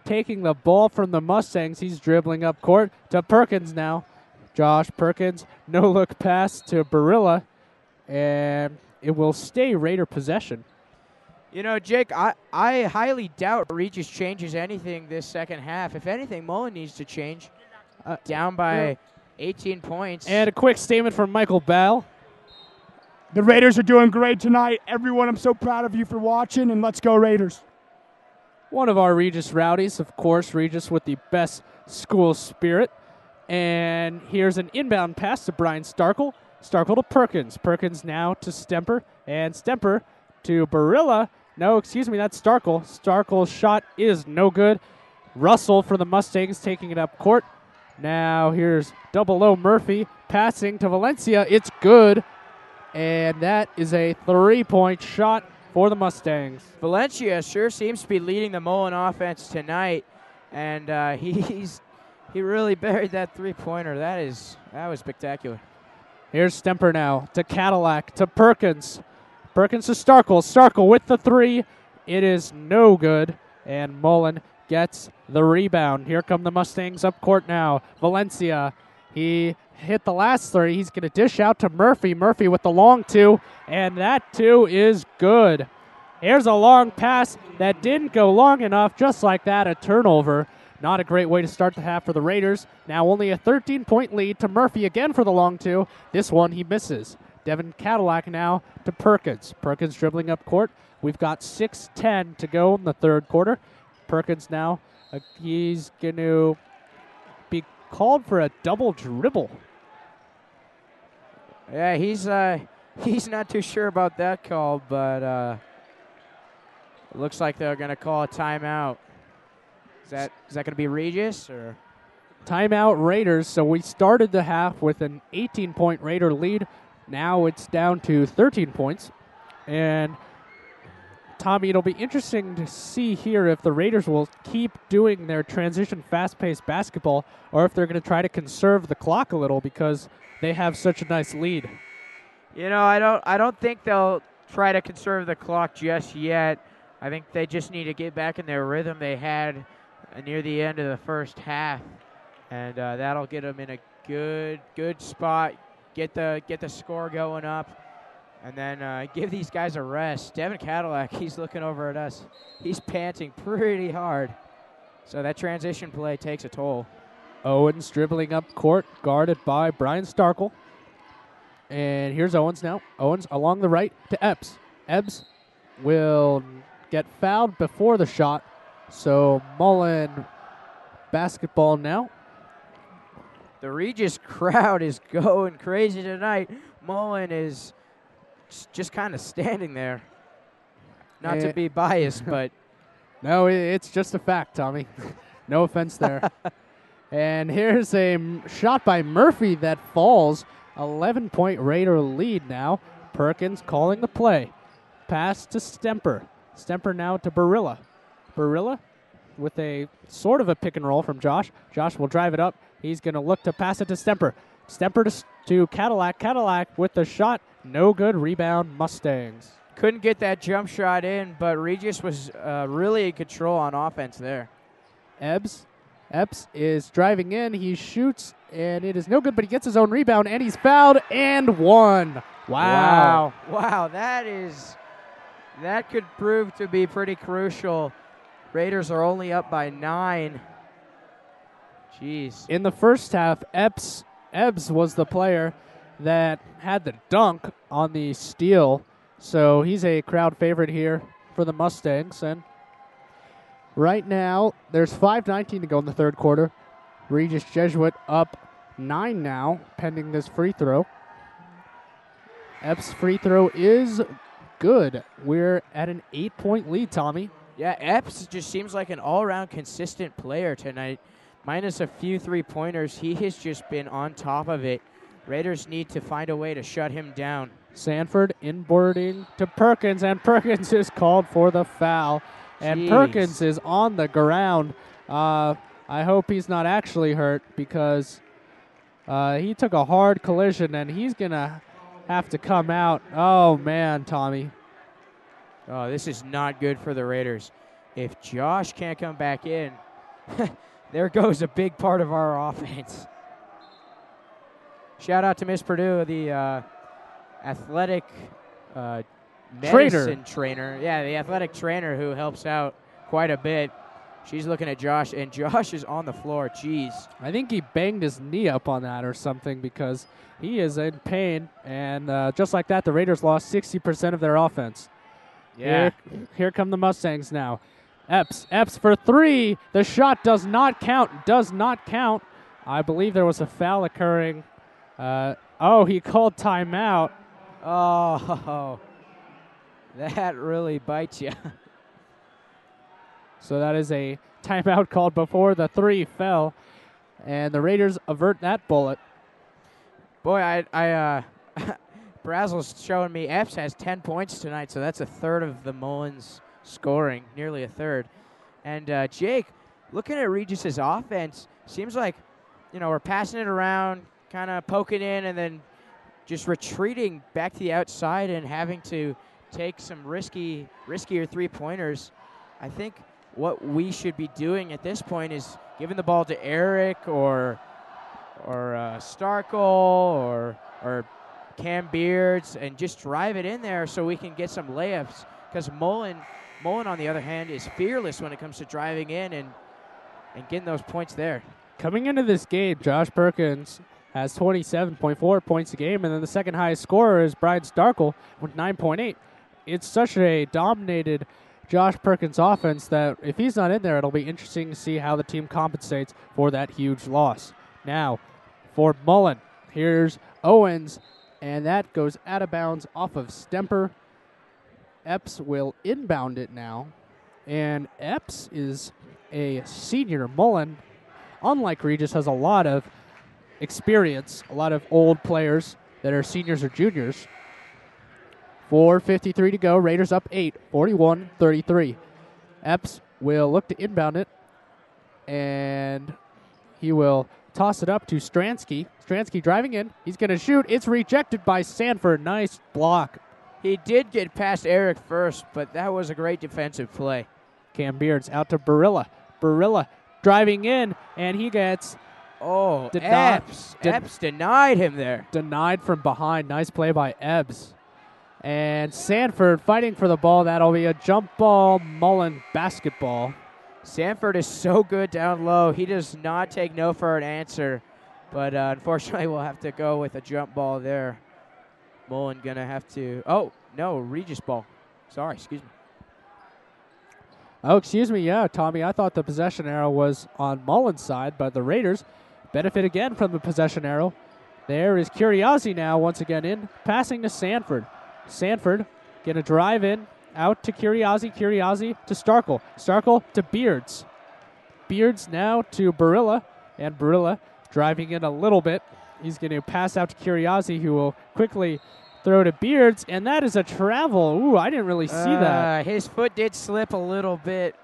A: taking the ball from the Mustangs. He's dribbling up court to Perkins now. Josh Perkins, no-look pass to Barilla, and it will stay Raider possession.
B: You know, Jake, I highly doubt Regis changes anything this second half. If anything, Mullen needs to change. Down by 18 points.
A: And a quick statement from Michael Bell.
E: The Raiders are doing great tonight. Everyone, I'm so proud of you for watching, and let's go Raiders.
A: One of our Regis rowdies, of course, Regis with the best school spirit. And here's an inbound pass to Brian Starkle. Starkle to Perkins. Perkins now to Stemper. And Stemper to Barilla. No, excuse me, that's Starkle. Starkle's shot is no good. Russell for the Mustangs taking it up court. Now here's Double O Murphy passing to Valencia. It's good. And that is a three-point shot for the Mustangs.
B: Valencia sure seems to be leading the Mullen offense tonight. And he really buried that three-pointer. That was spectacular.
A: Here's Stemper now to Cadillac to Perkins. Perkins to Starkle. Starkle with the three. It is no good. And Mullen gets the rebound. Here come the Mustangs up court now. Valencia. He hit the last three. He's going to dish out to Murphy. Murphy with the long two. And that two is good. Here's a long pass that didn't go long enough. Just like that, a turnover. Not a great way to start the half for the Raiders. Now only a 13-point lead to Murphy again for the long two. This one he misses. Devin Cadillac now to Perkins. Perkins dribbling up court. We've got 6:10 to go in the third quarter. Perkins now, he's going to be called for a double dribble.
B: Yeah, he's not too sure about that call, but it looks like they're going to call a timeout. Is that going to be Regis or?
A: Timeout Raiders. So we started the half with an 18-point Raider lead. Now it's down to 13 points. And Tommy, it'll be interesting to see here if the Raiders will keep doing their transition fast-paced basketball or if they're going to try to conserve the clock a little because they have such a nice lead.
B: You know, I don't think they'll try to conserve the clock just yet. I think they just need to get back in their rhythm they had near the end of the first half, and that'll get them in a good spot. Get the score going up, and then give these guys a rest. Devin Cadillac, he's looking over at us. He's panting pretty hard, so that transition play takes a toll.
A: Owens dribbling up court, guarded by Brian Starkle. And here's Owens now. Owens along the right to Epps. Epps will get fouled before the shot. So Mullen basketball now.
B: The Regis crowd is going crazy tonight. Mullen is just kind of standing there. Not to be biased, but.
A: No, it's just a fact, Tommy. No offense there. And here's a shot by Murphy that falls. 11-point Raider lead now. Perkins calling the play. Pass to Stemper. Stemper now to Barilla. Barilla with a sort of a pick and roll from Josh. Josh will drive it up. He's going to look to pass it to Stemper. Stemper to Cadillac. Cadillac with the shot. No good. Rebound, Mustangs.
B: Couldn't get that jump shot in, but Regis was really in control on offense there.
A: Epps is driving in. He shoots, and it is no good, but he gets his own rebound, and he's fouled and one. Wow.
B: That could prove to be pretty crucial. Raiders are only up by 9. Jeez.
A: In the first half, Epps was the player that had the dunk on the steal. So he's a crowd favorite here for the Mustangs. And right now, there's 5:19 to go in the third quarter. Regis Jesuit up 9 now, pending this free throw. Epps' free throw is good. We're at an 8-point lead, Tommy.
B: Yeah, Epps just seems like an all-around consistent player tonight. Minus a few three-pointers, he has just been on top of it. Raiders need to find a way to shut him down.
A: Sanford inboarding to Perkins, and Perkins is called for the foul. And
B: Jeez.
A: Perkins is on the ground. I hope he's not actually hurt because he took a hard collision, and he's going to have to come out. Oh, man, Tommy.
B: Oh, this is not good for the Raiders. If Josh can't come back in, there goes a big part of our offense. Shout out to Miss Purdue, the athletic medicine trainer. Yeah, the athletic trainer who helps out quite a bit. She's looking at Josh, and Josh is on the floor. Jeez.
A: I think he banged his knee up on that or something because he is in pain. And just like that, the Raiders lost 60% of their offense.
B: Yeah.
A: Here come the Mustangs now. Epps for three. The shot does not count. I believe there was a foul occurring. He called timeout.
B: Oh, that really bites you.
A: So that is a timeout called before the three fell, and the Raiders avert that bullet.
B: Boy, I Brazel's showing me Epps has 10 points tonight, so that's a third of the Mullins scoring, nearly a third. And Jake, looking at Regis's offense, seems like, we're passing it around, kind of poking in, and then just retreating back to the outside and having to take some riskier three-pointers. I think what we should be doing at this point is giving the ball to Eric or Starkle or Cam Beards and just drive it in there so we can get some layups. Because Mullen, on the other hand, is fearless when it comes to driving in and getting those points there.
A: Coming into this game, Josh Perkins has 27.4 points a game, and then the second highest scorer is Brian Starkle with 9.8. It's such a dominated Josh Perkins offense that if he's not in there, it'll be interesting to see how the team compensates for that huge loss. Now, for Mullen, here's Owens, and that goes out of bounds off of Stemper. Epps will inbound it now, and Epps is a senior. Mullen, unlike Regis, has a lot of experience, a lot of old players that are seniors or juniors. 4:53 to go. Raiders up 8, 41-33. Epps will look to inbound it, and he will toss it up to Stransky. Stransky driving in. He's going to shoot. It's rejected by Sanford. Nice block.
B: He did get past Eric first, but that was a great defensive play.
A: Cam Beards out to Barilla. Barilla driving in, and he gets
B: Epps. Epps denied him there.
A: Denied from behind. Nice play by Ebbs. And Sanford fighting for the ball. That'll be a jump ball, Mullen basketball.
B: Sanford is so good down low. He does not take no for an answer. But unfortunately, we'll have to go with a jump ball there. Mullen going to have to... Oh, no, Regis ball. Sorry, excuse me.
A: Oh, excuse me. Yeah, Tommy, I thought the possession arrow was on Mullen's side, but the Raiders benefit again from the possession arrow. There is Curiozzi now once again in, passing to Sanford. Sanford going to drive in, out to Curiozzi. Curiozzi to Starkle. Starkle to Beards. Beards now to Barilla, and Barilla driving in a little bit. He's going to pass out to Curiozzi, who will quickly throw to Beards, and that is a travel. Ooh, I didn't really see that.
B: His foot did slip a little bit.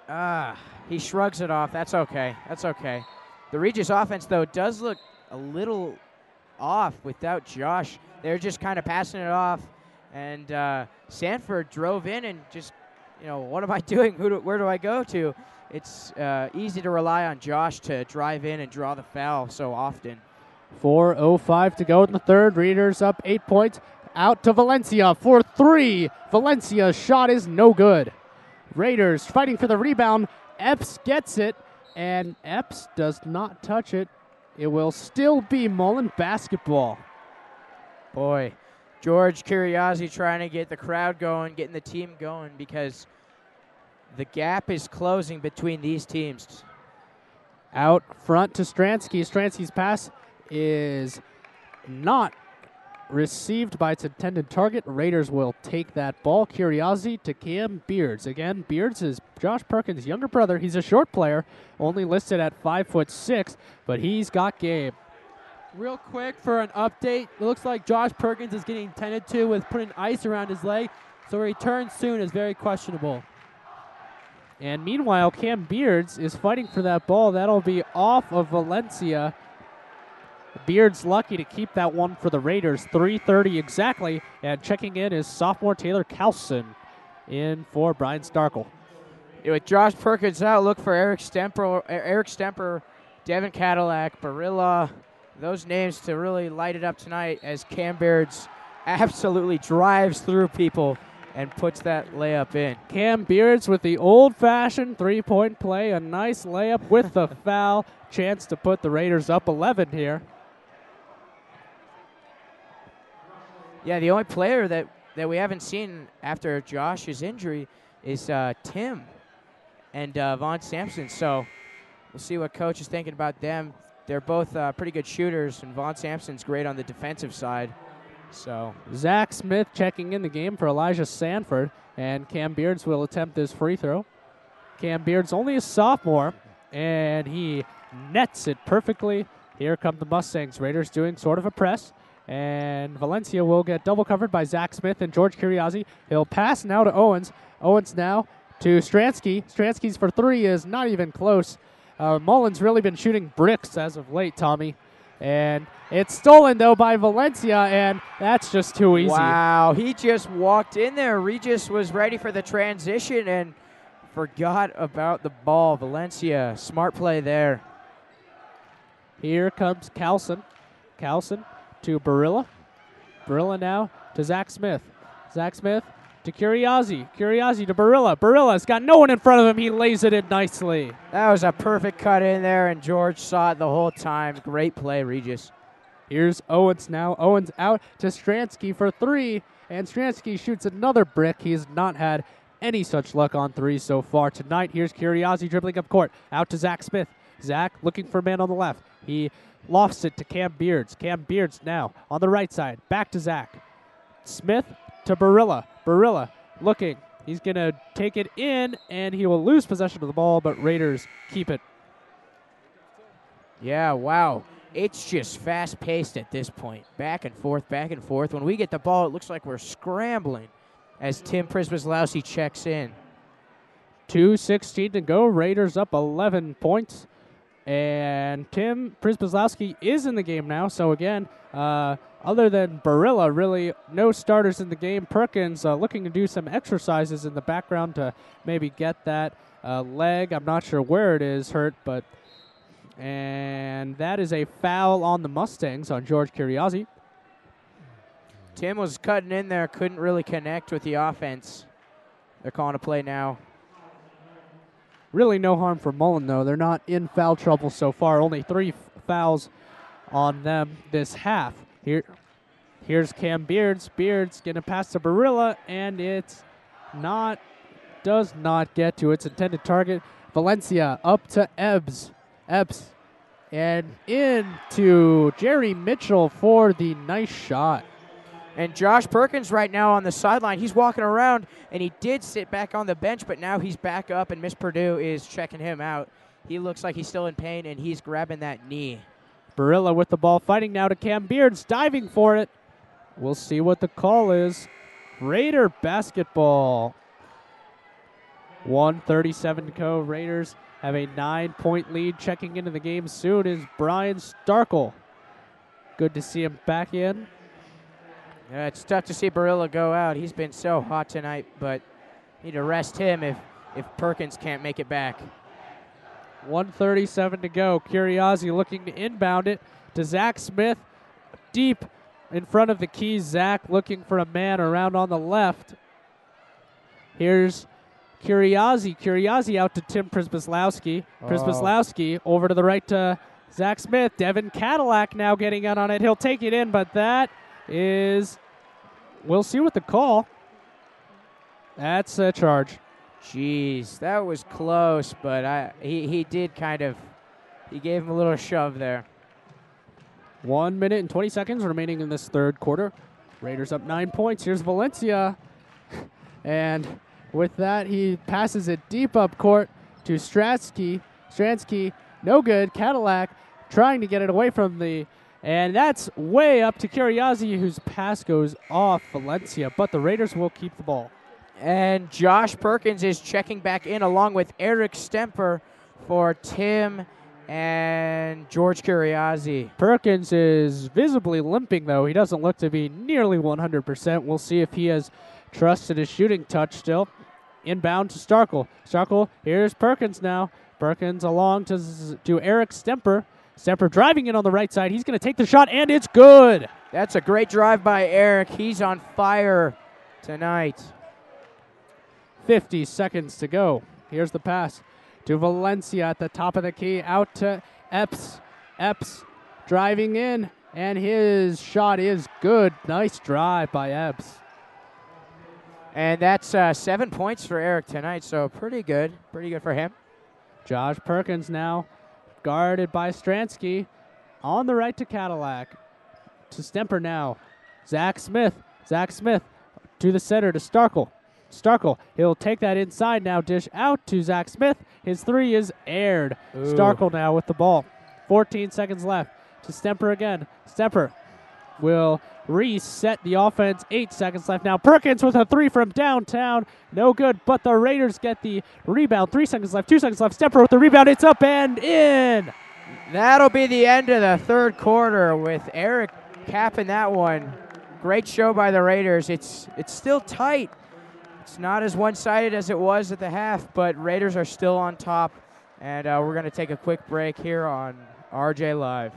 B: He shrugs it off. That's okay. The Regis offense, though, does look a little off without Josh. They're just kind of passing it off. And Sanford drove in and just, what am I doing? Where do I go to? It's easy to rely on Josh to drive in and draw the foul so often.
A: 4:05 to go in the third. Raiders up 8 points. Out to Valencia for three. Valencia's shot is no good. Raiders fighting for the rebound. Epps gets it, and Epps does not touch it. It will still be Mullen basketball.
B: Boy, George Curiosity trying to get the crowd going, getting the team going, because the gap is closing between these teams.
A: Out front to Stransky. Stransky's pass is not received by its intended target. Raiders will take that ball. Curiosity to Cam Beards. Again, Beards is Josh Perkins' younger brother. He's a short player, only listed at 5'6", but he's got game.
D: Real quick for an update, it looks like Josh Perkins is getting tended to with putting ice around his leg, so a return soon is very questionable.
A: And meanwhile, Cam Beards is fighting for that ball. That'll be off of Valencia. Beards lucky to keep that one for the Raiders. 3:30 exactly, and checking in is sophomore Taylor Carlson in for Brian Starkle.
B: With Josh Perkins out, look for Eric Stemper, Devin Cadillac, Barilla, those names to really light it up tonight as Cam Beards absolutely drives through people and puts that layup in.
A: Cam Beards with the old-fashioned three-point play. A nice layup with the foul. Chance to put the Raiders up 11 here.
B: Yeah, the only player that we haven't seen after Josh's injury is Tim and Vaughn Sampson. So we'll see what coach is thinking about them. They're both pretty good shooters, and Vaughn Sampson's great on the defensive side. So
A: Zach Smith checking in the game for Elijah Sanford, and Cam Beards will attempt this free throw. Cam Beards only a sophomore, and he nets it perfectly. Here come the Mustangs. Raiders doing sort of a press, and Valencia will get double covered by Zach Smith and George Curiosity. He'll pass now to Owens. Owens now to Stransky. Stransky's for three is not even close. Mullen's really been shooting bricks as of late, Tommy. And it's stolen, though, by Valencia, and that's just too easy.
B: Wow, he just walked in there. Regis was ready for the transition and forgot about the ball. Valencia, smart play there.
A: Here comes Carlson. Carlson to Barilla. Barilla now to Zach Smith. Zach Smith to Curiosity. Curiosity to Barilla. Barilla's got no one in front of him. He lays it in nicely.
B: That was a perfect cut in there, and George saw it the whole time. Great play, Regis.
A: Here's Owens now. Owens out to Stransky for three, and Stransky shoots another brick. He's not had any such luck on threes so far tonight. Here's Curiosity dribbling up court. Out to Zach Smith. Zach looking for a man on the left. He lofts it to Cam Beards. Cam Beards now on the right side. Back to Zach. Smith to Barilla. Barilla looking. He's going to take it in, and he will lose possession of the ball, but Raiders keep it.
B: Yeah, wow. It's just fast-paced at this point. Back and forth, back and forth. When we get the ball, it looks like we're scrambling as Tim Prisbislowski checks in.
A: 2:16 to go. Raiders up 11 points. And Tim Prisbislowski is in the game now. So, again, other than Barilla, really no starters in the game. Perkins looking to do some exercises in the background to maybe get that leg. I'm not sure where it is hurt, but... And that is a foul on the Mustangs on George Curiosity.
B: Tim was cutting in there, couldn't really connect with the offense. They're calling a play now.
A: Really no harm for Mullen, though. They're not in foul trouble so far. Only 3 fouls on them this half. Here's Cam Beards. Beards going to pass to Barilla, and does not get to its intended target. Valencia up to Ebbs. And into Jerry Mitchell for the nice shot.
B: And Josh Perkins right now on the sideline. He's walking around, and he did sit back on the bench, but now he's back up, and Miss Purdue is checking him out. He looks like he's still in pain, and he's grabbing that knee.
A: Barilla with the ball, fighting now to Cam Beards, diving for it. We'll see what the call is. Raider basketball. 1:37 to go. Raiders have a 9-point lead. Checking into the game soon is Brian Starkle. Good to see him back in.
B: Yeah, it's tough to see Barilla go out. He's been so hot tonight, but need to rest him if Perkins can't make it back.
A: 1:37 to go. Curiosity looking to inbound it to Zach Smith. Deep in front of the key. Zach looking for a man around on the left. Here's Curiosity. Curiosity out to Tim Prisbislowski. Prisbislowski over to the right to Zach Smith. Devin Cadillac now getting out on it. He'll take it in, but that is we'll see what the call. That's a charge.
B: Jeez, that was close, but he did kind of, he gave him a little shove there.
A: 1 minute and 20 seconds remaining in this third quarter. Raiders up 9 points. Here's Valencia. And with that, he passes it deep up court to Stransky. Stransky, no good. Cadillac trying to get it away from the, and that's way up to Curiazzi, whose pass goes off Valencia, but the Raiders will keep the ball.
B: And Josh Perkins is checking back in along with Eric Stemper for Tim and George Curiazzi.
A: Perkins is visibly limping, though. He doesn't look to be nearly 100%. We'll see if he has trust in his shooting touch still. Inbound to Starkle. Starkle, here's Perkins now. Perkins along to Eric Stemper. Stemper driving in on the right side. He's going to take the shot, and it's good.
B: That's a great drive by Eric. He's on fire tonight.
A: 50 seconds to go. Here's the pass to Valencia at the top of the key. Out to Epps. Epps driving in, and his shot is good. Nice drive by Epps.
B: And that's 7 points for Eric tonight, so pretty good. Pretty good for him.
A: Josh Perkins now guarded by Stransky. On the right to Cadillac. To Stemper now. Zach Smith. Zach Smith to the center to Starkle. Starkle, he'll take that inside now, dish out to Zach Smith. His three is aired.
B: Ooh.
A: Starkle now with the ball. 14 seconds left to Stemper again. Stemper will reset the offense. 8 seconds left now. Perkins with a three from downtown. No good, but the Raiders get the rebound. 3 seconds left, 2 seconds left. Stemper with the rebound. It's up and in.
B: That'll be the end of the third quarter with Eric capping that one. Great show by the Raiders. It's still tight. It's not as one-sided as it was at the half, but Raiders are still on top. And we're going to take a quick break here on RJ Live.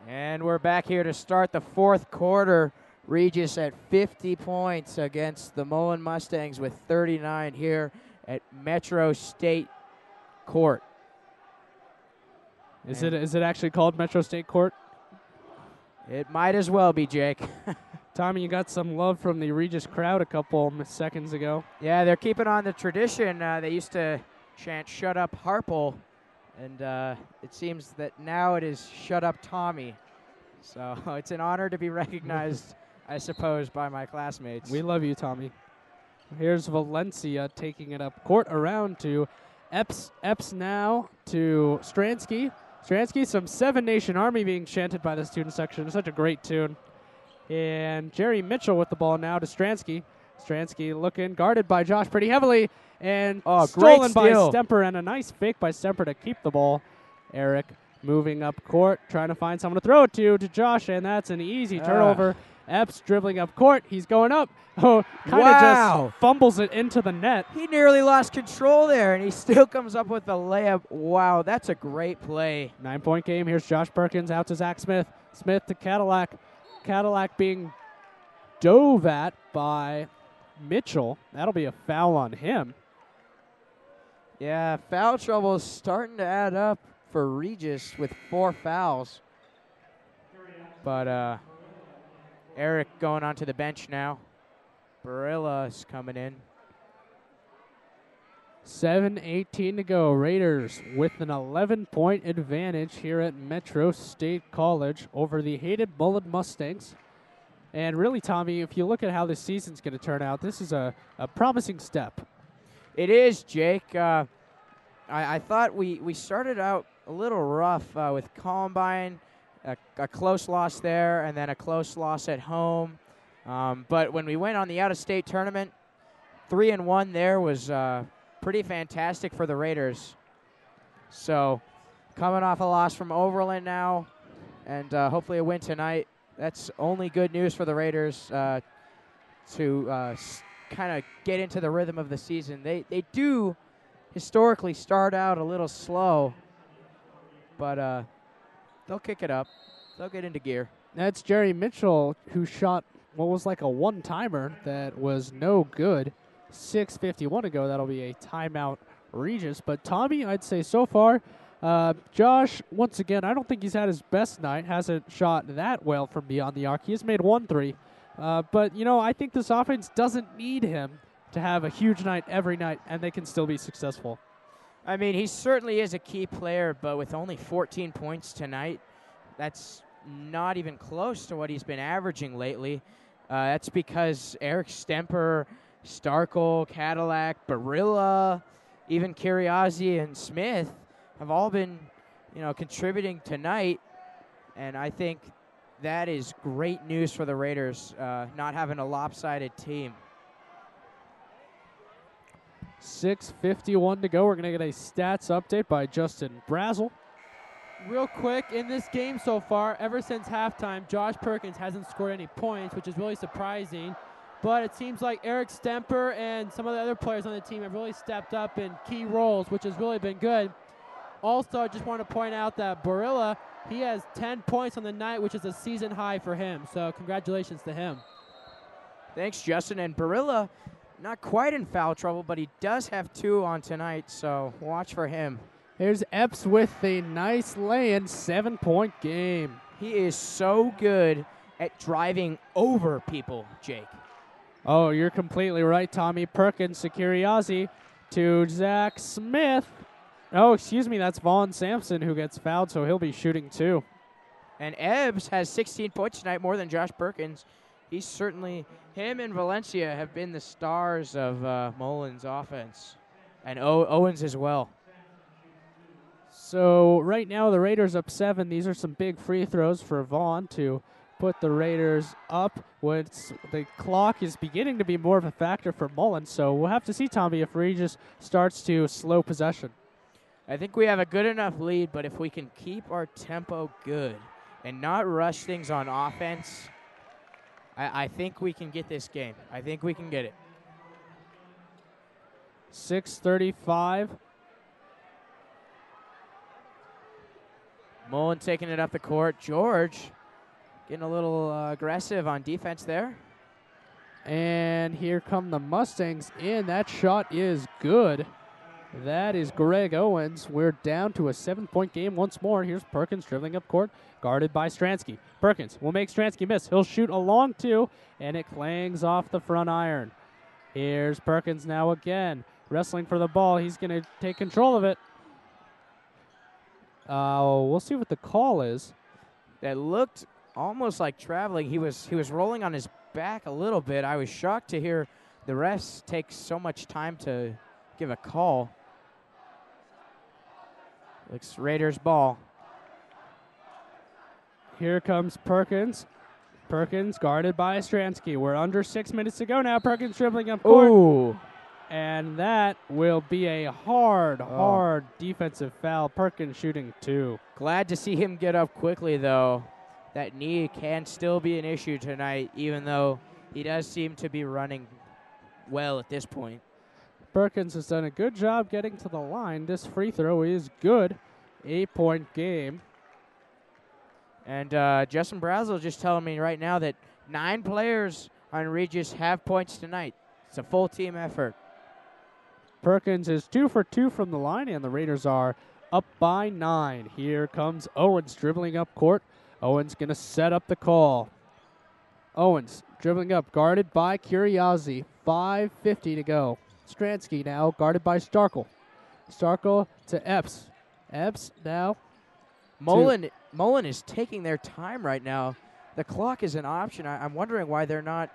B: And we're back here to start the fourth quarter. Regis at 50 points against the Mullen Mustangs with 39 here at Metro State Court.
A: Is it actually called Metro State Court?
B: It might as well be, Jake.
A: Tommy, you got some love from the Regis crowd a couple seconds ago.
B: Yeah, they're keeping on the tradition. They used to chant "Shut Up, Harple," and it seems that now it is "Shut Up, Tommy." So it's an honor to be recognized, I suppose, by my classmates.
A: We love you, Tommy. Here's Valencia taking it up court around to Epps. Epps now to Stransky. Stransky, some Seven Nation Army being chanted by the student section. Such a great tune. And Jerry Mitchell with the ball now to Stransky. Stransky looking, guarded by Josh pretty heavily. And stolen by Stemper, and a nice fake by Stemper to keep the ball. Eric moving up court, trying to find someone to throw it to Josh, and that's an easy turnover. Epps dribbling up court. He's going up. Oh, kind of just fumbles it into the net.
B: He nearly lost control there, and he still comes up with the layup. Wow, that's a great play.
A: 9-point game. Here's Josh Perkins out to Zach Smith. Smith to Cadillac. Cadillac being dove at by Mitchell. That'll be a foul on him.
B: Yeah, foul trouble is starting to add up for Regis with 4 fouls. But Eric going onto the bench now. Barilla is coming in.
A: 7:18 to go. Raiders with an 11-point advantage here at Metro State College over the hated Mullen Mustangs. And really, Tommy, if you look at how this season's going to turn out, this is a promising step.
B: It is, Jake. I thought we started out a little rough with Columbine a close loss there and then a close loss at home. But when we went on the out-of-state tournament, 3-1 there was pretty fantastic for the Raiders. So coming off a loss from Overland now and hopefully a win tonight, that's only good news for the Raiders to kind of get into the rhythm of the season. They do historically start out a little slow, but they'll kick it up. They'll get into gear.
A: That's Jerry Mitchell, who shot what was like a one-timer that was no good. 6:51 to go. That'll be a timeout, Regis. But Tommy, I'd say so far, Josh, once again, I don't think he's had his best night. Hasn't shot that well from beyond the arc. He has made 1 3. But, you know, I think this offense doesn't need him to have a huge night every night, and they can still be successful.
B: I mean, he certainly is a key player, but with only 14 points tonight, that's not even close to what he's been averaging lately. That's because Eric Stemper, Starkle, Cadillac, Barilla, even Kiriazi and Smith have all been, you know, contributing tonight, and I think that is great news for the Raiders, not having a lopsided team.
A: 6:51 to go. We're going to get a stats update by Justin Brazel.
D: Real quick, in this game so far, ever since halftime, Josh Perkins hasn't scored any points, which is really surprising. But it seems like Eric Stemper and some of the other players on the team have really stepped up in key roles, which has really been good. Also, I just want to point out that Barilla, he has 10 points on the night, which is a season high for him. So congratulations to him.
B: Thanks, Justin. And Barilla, not quite in foul trouble, but he does have 2 on tonight, so watch for him.
A: Here's Epps with a nice lay-in, 7-point game.
B: He is so good at driving over people, Jake.
A: Oh, you're completely right, Tommy. Perkins to Kiriazi to Zach Smith. Oh, excuse me, that's Vaughn Sampson who gets fouled, so he'll be shooting 2.
B: And Ebbs has 16 points tonight, more than Josh Perkins. He's certainly, him and Valencia have been the stars of Mullen's offense, and Owens as well.
A: So right now the Raiders up 7. These are some big free throws for Vaughn to put the Raiders up. The clock is beginning to be more of a factor for Mullen, so we'll have to see, Tommy, if Regis starts to slow possession.
B: I think we have a good enough lead, but if we can keep our tempo good and not rush things on offense, I think we can get this game. I think we can get it.
A: 6:35.
B: Mullen taking it up the court. George getting a little aggressive on defense there.
A: And here come the Mustangs in. That shot is good. That is Greg Owens. We're down to a 7-point game once more. Here's Perkins dribbling up court, guarded by Stransky. Perkins will make Stransky miss. He'll shoot a long 2, and it clangs off the front iron. Here's Perkins now again, wrestling for the ball. He's going to take control of it. We'll see what the call is.
B: That looked almost like traveling. He was rolling on his back a little bit. I was shocked to hear the refs take so much time to give a call. Looks Raiders ball.
A: Here comes Perkins. Perkins guarded by Stransky. We're under 6 minutes to go now. Perkins dribbling up court.
B: Ooh.
A: And that will be a hard defensive foul. Perkins shooting 2.
B: Glad to see him get up quickly, though. That knee can still be an issue tonight, even though he does seem to be running well at this point.
A: Perkins has done a good job getting to the line. This free throw is good. 8-point game.
B: And Justin Brazel just telling me right now that 9 players on Regis have points tonight. It's a full team effort.
A: Perkins is 2 for 2 from the line, and the Raiders are up by 9. Here comes Owens dribbling up court. Owens going to set up the call. Owens dribbling up, guarded by Kiriazi. 5:50 to go. Stransky now guarded by Starkle. Starkle to Epps. Epps now.
B: Mullen is taking their time right now. The clock is an option. I'm wondering why they're not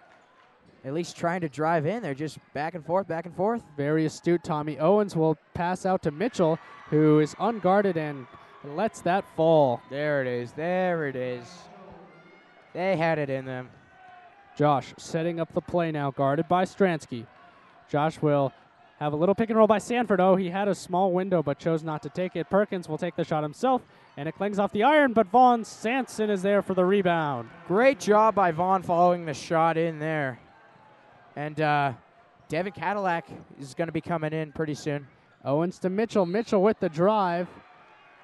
B: at least trying to drive in. They're just back and forth, back and forth.
A: Very astute, Tommy. Owens will pass out to Mitchell, who is unguarded and lets that fall.
B: There it is. There it is. They had it in them.
A: Josh setting up the play now, guarded by Stransky. Josh will have a little pick and roll by Sanford. Oh, he had a small window but chose not to take it. Perkins will take the shot himself, and it clings off the iron, but Vaughn Sanson is there for the rebound.
B: Great job by Vaughn following the shot in there. And Devin Cadillac is going to be coming in pretty soon.
A: Owens to Mitchell. Mitchell with the drive.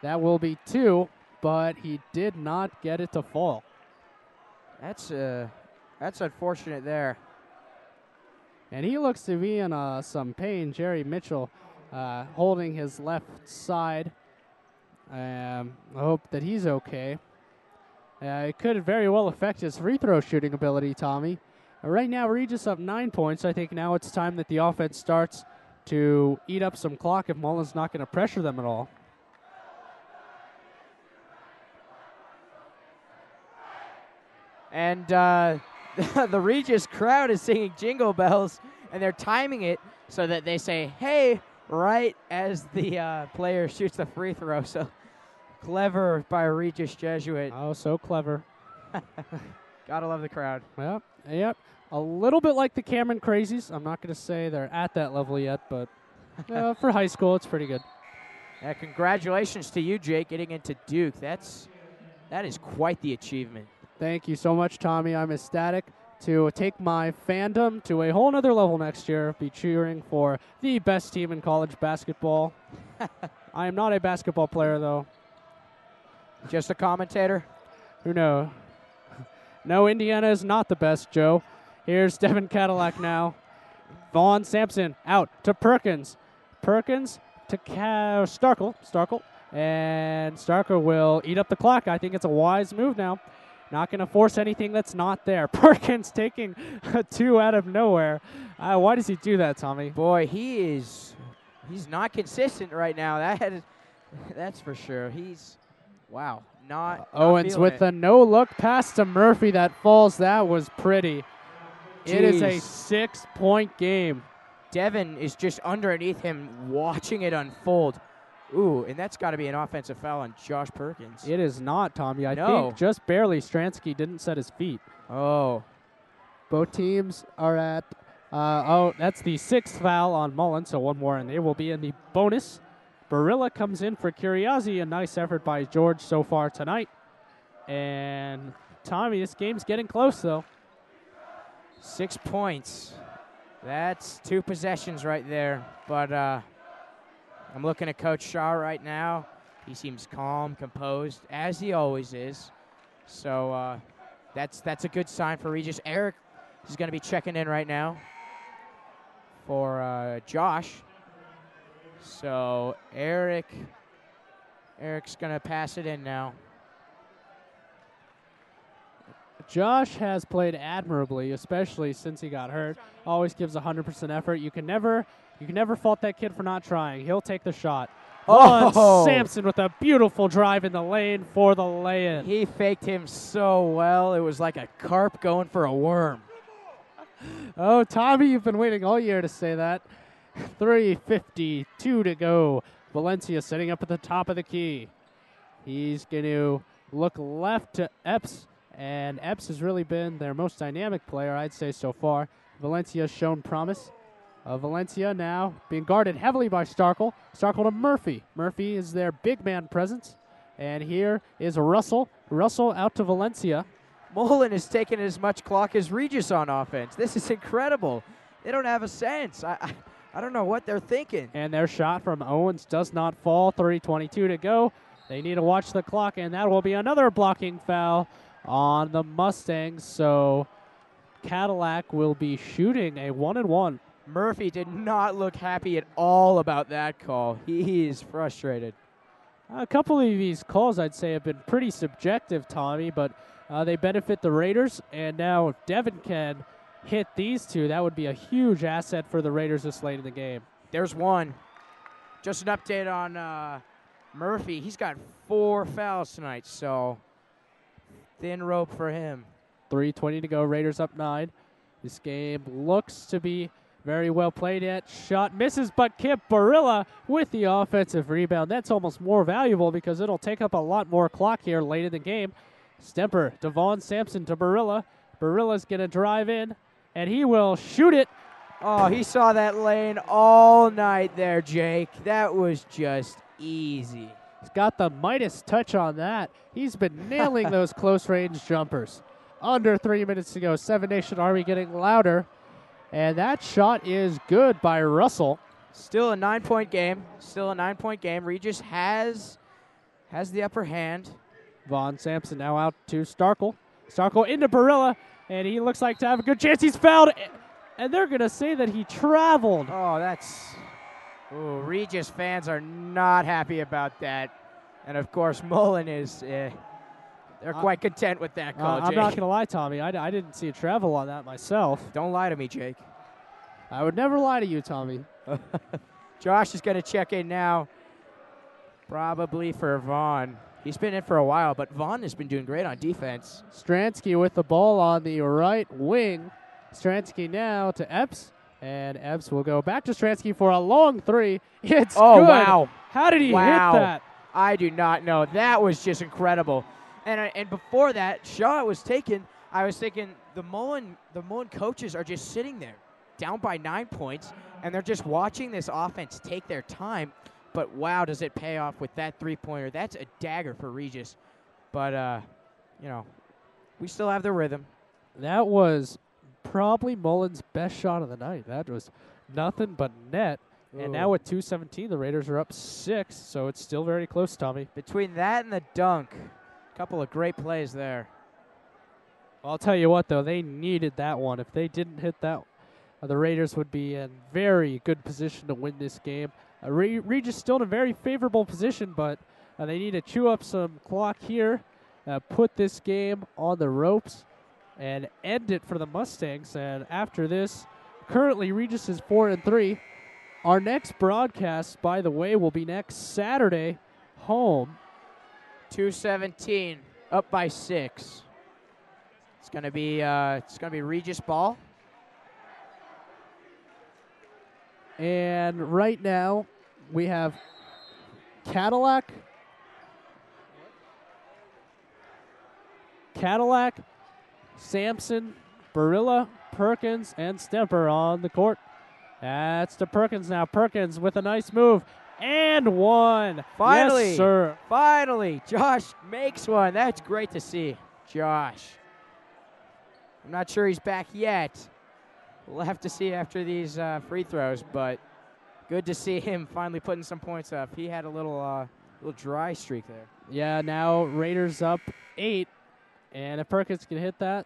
A: That will be 2, but he did not get it to fall.
B: That's unfortunate there.
A: And he looks to be in some pain. Jerry Mitchell holding his left side. I hope that he's okay. It could very well affect his free throw shooting ability, Tommy. Right now, Regis up 9 points. I think now it's time that the offense starts to eat up some clock if Mullen's not going to pressure them at all.
B: And the Regis crowd is singing Jingle Bells, and they're timing it so that they say, hey, right as the player shoots the free throw. So clever by Regis Jesuit.
A: Oh, so clever.
B: Gotta love the crowd.
A: Yep. A little bit like the Cameron Crazies. I'm not going to say they're at that level yet, but for high school, it's pretty good.
B: Yeah, congratulations to you, Jake, getting into Duke. That is quite the achievement.
A: Thank you so much, Tommy. I'm ecstatic to take my fandom to a whole nother level next year. Be cheering for the best team in college basketball. I am not a basketball player, though.
B: Just a commentator?
A: Who knows? No, Indiana is not the best, Joe. Here's Devin Cadillac now. Vaughn Sampson out to Perkins. Perkins to Starkle. And Starkle will eat up the clock. I think it's a wise move now. Not going to force anything that's not there. Perkins taking a 2 out of nowhere. Why does he do that, Tommy?
B: Boy, he's not consistent right now. That's for sure. Wow. Not
A: Owens with a no-look pass to Murphy that falls. That was pretty.
B: Jeez.
A: It is a 6-point game.
B: Devin is just underneath him watching it unfold. Ooh, and that's got to be an offensive foul on Josh Perkins.
A: It is not, Tommy. I think just barely. Stransky didn't set his feet.
B: Oh.
A: Both teams are at, that's the 6th foul on Mullen, so one more, and they will be in the bonus. Barilla comes in for Curiazzi. A nice effort by George so far tonight. And, Tommy, this game's getting close, though.
B: 6 points. That's 2 possessions right there. But I'm looking at Coach Shaw right now. He seems calm, composed, as he always is. So that's a good sign for Regis. Eric is going to be checking in right now for Josh. So Eric's going to pass it in now.
A: Josh has played admirably, especially since he got hurt. Always gives 100% effort. You can never fault that kid for not trying. He'll take the shot. Sampson with a beautiful drive in the lane for the lay-in.
B: He faked him so well. It was like a carp going for a worm.
A: Oh, Tommy, you've been waiting all year to say that. 3:52 to go. Valencia setting up at the top of the key. He's going to look left to Epps, and Epps has really been their most dynamic player, I'd say, so far. Valencia's shown promise. Valencia now being guarded heavily by Starkle. Starkle to Murphy. Murphy is their big man presence. And here is Russell. Russell out to Valencia.
B: Mullen is taking as much clock as Regis on offense. This is incredible. They don't have a sense. I don't know what they're thinking.
A: And their shot from Owens does not fall. 3:22 to go. They need to watch the clock, and that will be another blocking foul on the Mustangs. So Cadillac will be shooting a 1-and-1.
B: Murphy did not look happy at all about that call. He is frustrated.
A: A couple of these calls, I'd say, have been pretty subjective, Tommy, but they benefit the Raiders. And now if Devin can hit these two, that would be a huge asset for the Raiders this late in the game.
B: There's one. Just an update on Murphy. He's got 4 fouls tonight, so thin rope for him.
A: 3:20 to go. Raiders up 9. This game looks to be Very well played at shot. Misses, but Kip Barilla with the offensive rebound. That's almost more valuable because it'll take up a lot more clock here late in the game. Stemper, Devon Sampson to Barilla. Barilla's going to drive in, and he will shoot it.
B: Oh, he saw that lane all night there, Jake. That was just easy.
A: He's got the Midas touch on that. He's been nailing those close-range jumpers. Under 3 minutes to go. Seven Nation Army getting louder. And that shot is good by Russell.
B: Still a 9-point game. Regis has the upper hand.
A: Vaughn Sampson now out to Starkle. Starkle into Barilla, and he looks like to have a good chance. He's fouled, and they're going to say that he traveled.
B: Oh, Ooh, Regis fans are not happy about that. And, of course, Mullen is they're quite content with that call, Jake.
A: I'm not going to lie, Tommy. I didn't see a travel on that myself.
B: Don't lie to me, Jake.
A: I would never lie to you, Tommy.
B: Josh is going to check in now, probably for Vaughn. He's been in for a while, but Vaughn has been doing great on defense.
A: Stransky with the ball on the right wing. Stransky now to Epps, and Epps will go back to Stransky for a long three. It's good.
B: Wow.
A: How did he hit that?
B: I do not know. That was just incredible. And before that shot was taken, I was thinking the Mullen coaches are just sitting there, down by 9 points, and they're just watching this offense take their time. But wow, does it pay off with that three-pointer? That's a dagger for Regis. But we still have the rhythm.
A: That was probably Mullen's best shot of the night. That was nothing but net.
B: Ooh.
A: And now with 2:17, the Raiders are up 6, so it's still very close, Tommy.
B: Between that and the dunk, a couple of great plays there.
A: I'll tell you what, though, they needed that one. If they didn't hit that, the Raiders would be in very good position to win this game. Regis still in a very favorable position, but they need to chew up some clock here, put this game on the ropes, and end it for the Mustangs. And after this, currently Regis is 4-3. Our next broadcast, by the way, will be next Saturday, home.
B: 2:17, up by 6. It's gonna be Regis ball.
A: And right now, we have Cadillac, Sampson, Barilla, Perkins, and Stemper on the court. That's to Perkins now. Perkins with a nice move. And one.
B: Finally.
A: Yes, sir.
B: Finally. Josh makes one. That's great to see. Josh. I'm not sure he's back yet. We'll have to see after these free throws, but good to see him finally putting some points up. He had a little dry streak there.
A: Yeah, now Raiders up 8. And if Perkins can hit that,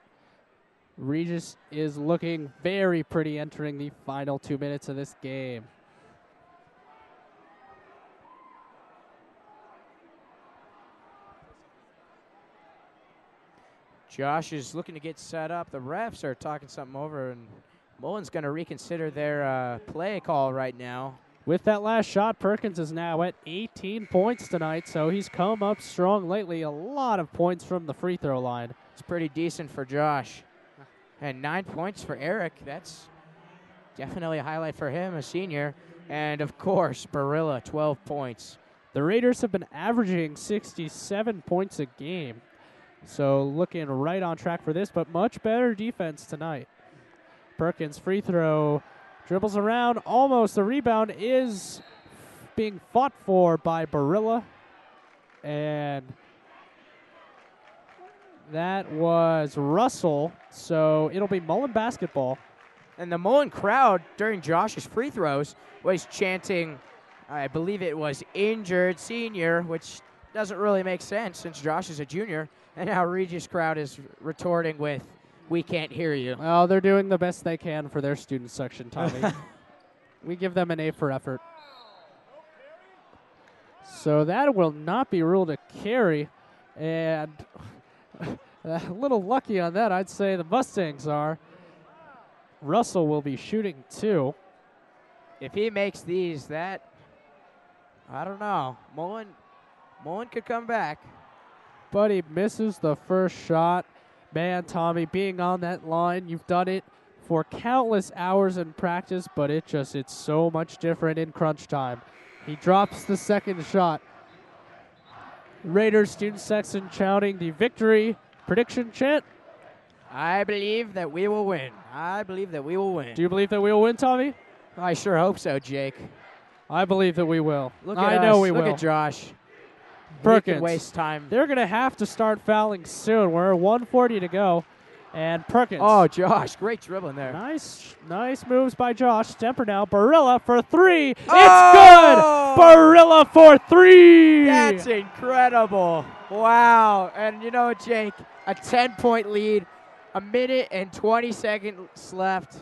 A: Regis is looking very pretty entering the final 2 minutes of this game.
B: Josh is looking to get set up. The refs are talking something over, and Mullen's going to reconsider their play call right now.
A: With that last shot, Perkins is now at 18 points tonight, so he's come up strong lately. A lot of points from the free throw line.
B: It's pretty decent for Josh. And 9 points for Eric. That's definitely a highlight for him, a senior. And, of course, Barilla, 12 points.
A: The Raiders have been averaging 67 points a game. So looking right on track for this, but much better defense tonight. Perkins free throw, dribbles around, almost. The rebound is being fought for by Barilla. And that was Russell, so it'll be Mullen basketball.
B: And the Mullen crowd during Josh's free throws was chanting, I believe it was injured senior, which doesn't really make sense since Josh is a junior. And now Regis crowd is retorting with, we can't hear you.
A: Well, they're doing the best they can for their student section, Tommy. We give them an A for effort. So that will not be ruled a carry. And a little lucky on that, I'd say the Mustangs are. Russell will be shooting 2.
B: If he makes these, I don't know. Mullen could come back.
A: But he misses the first shot. Man, Tommy, being on that line, you've done it for countless hours in practice, but it's so much different in crunch time. He drops the second shot. Raiders student section shouting the victory prediction chant.
B: I believe that we will win. I believe that we will win.
A: Do you believe that we will win, Tommy?
B: I sure hope so, Jake.
A: I believe that we will.
B: I know we will. Look at Josh.
A: Perkins.
B: He can waste time.
A: They're going to have to start fouling soon. We're 1:40 to go. And Perkins.
B: Oh, Josh. Great dribbling there.
A: Nice moves by Josh. Stemper now. Barilla for three. It's
B: Oh!
A: good. Barilla for three.
B: That's incredible. Wow. And you know, Jake, a 10-point lead, 1 minute and 20 seconds left.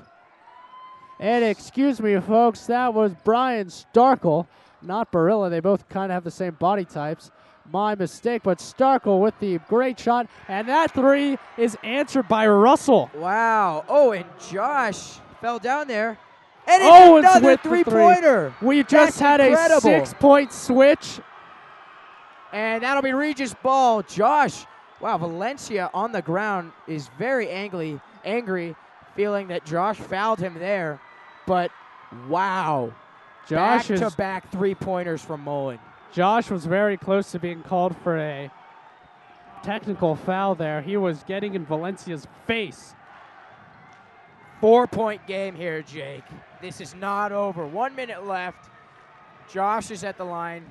A: And excuse me, folks, that was Brian Starkle, not Barilla. They both kind of have the same body types. My mistake, but Starkle with the great shot, and that three is answered by Russell.
B: Wow. Oh, and Josh fell down there. And it's
A: Owens
B: another
A: with the
B: three-pointer.
A: We just had
B: incredible.
A: a 6-point switch.
B: And that'll be Regis' ball. Josh, wow, Valencia on the ground is very angry, feeling that Josh fouled him there. But, wow. Back-to-back three-pointers from Mullen.
A: Josh was very close to being called for a technical foul there. He was getting in Valencia's face.
B: 4-point game here, Jake. This is not over. 1 minute left. Josh is at the line.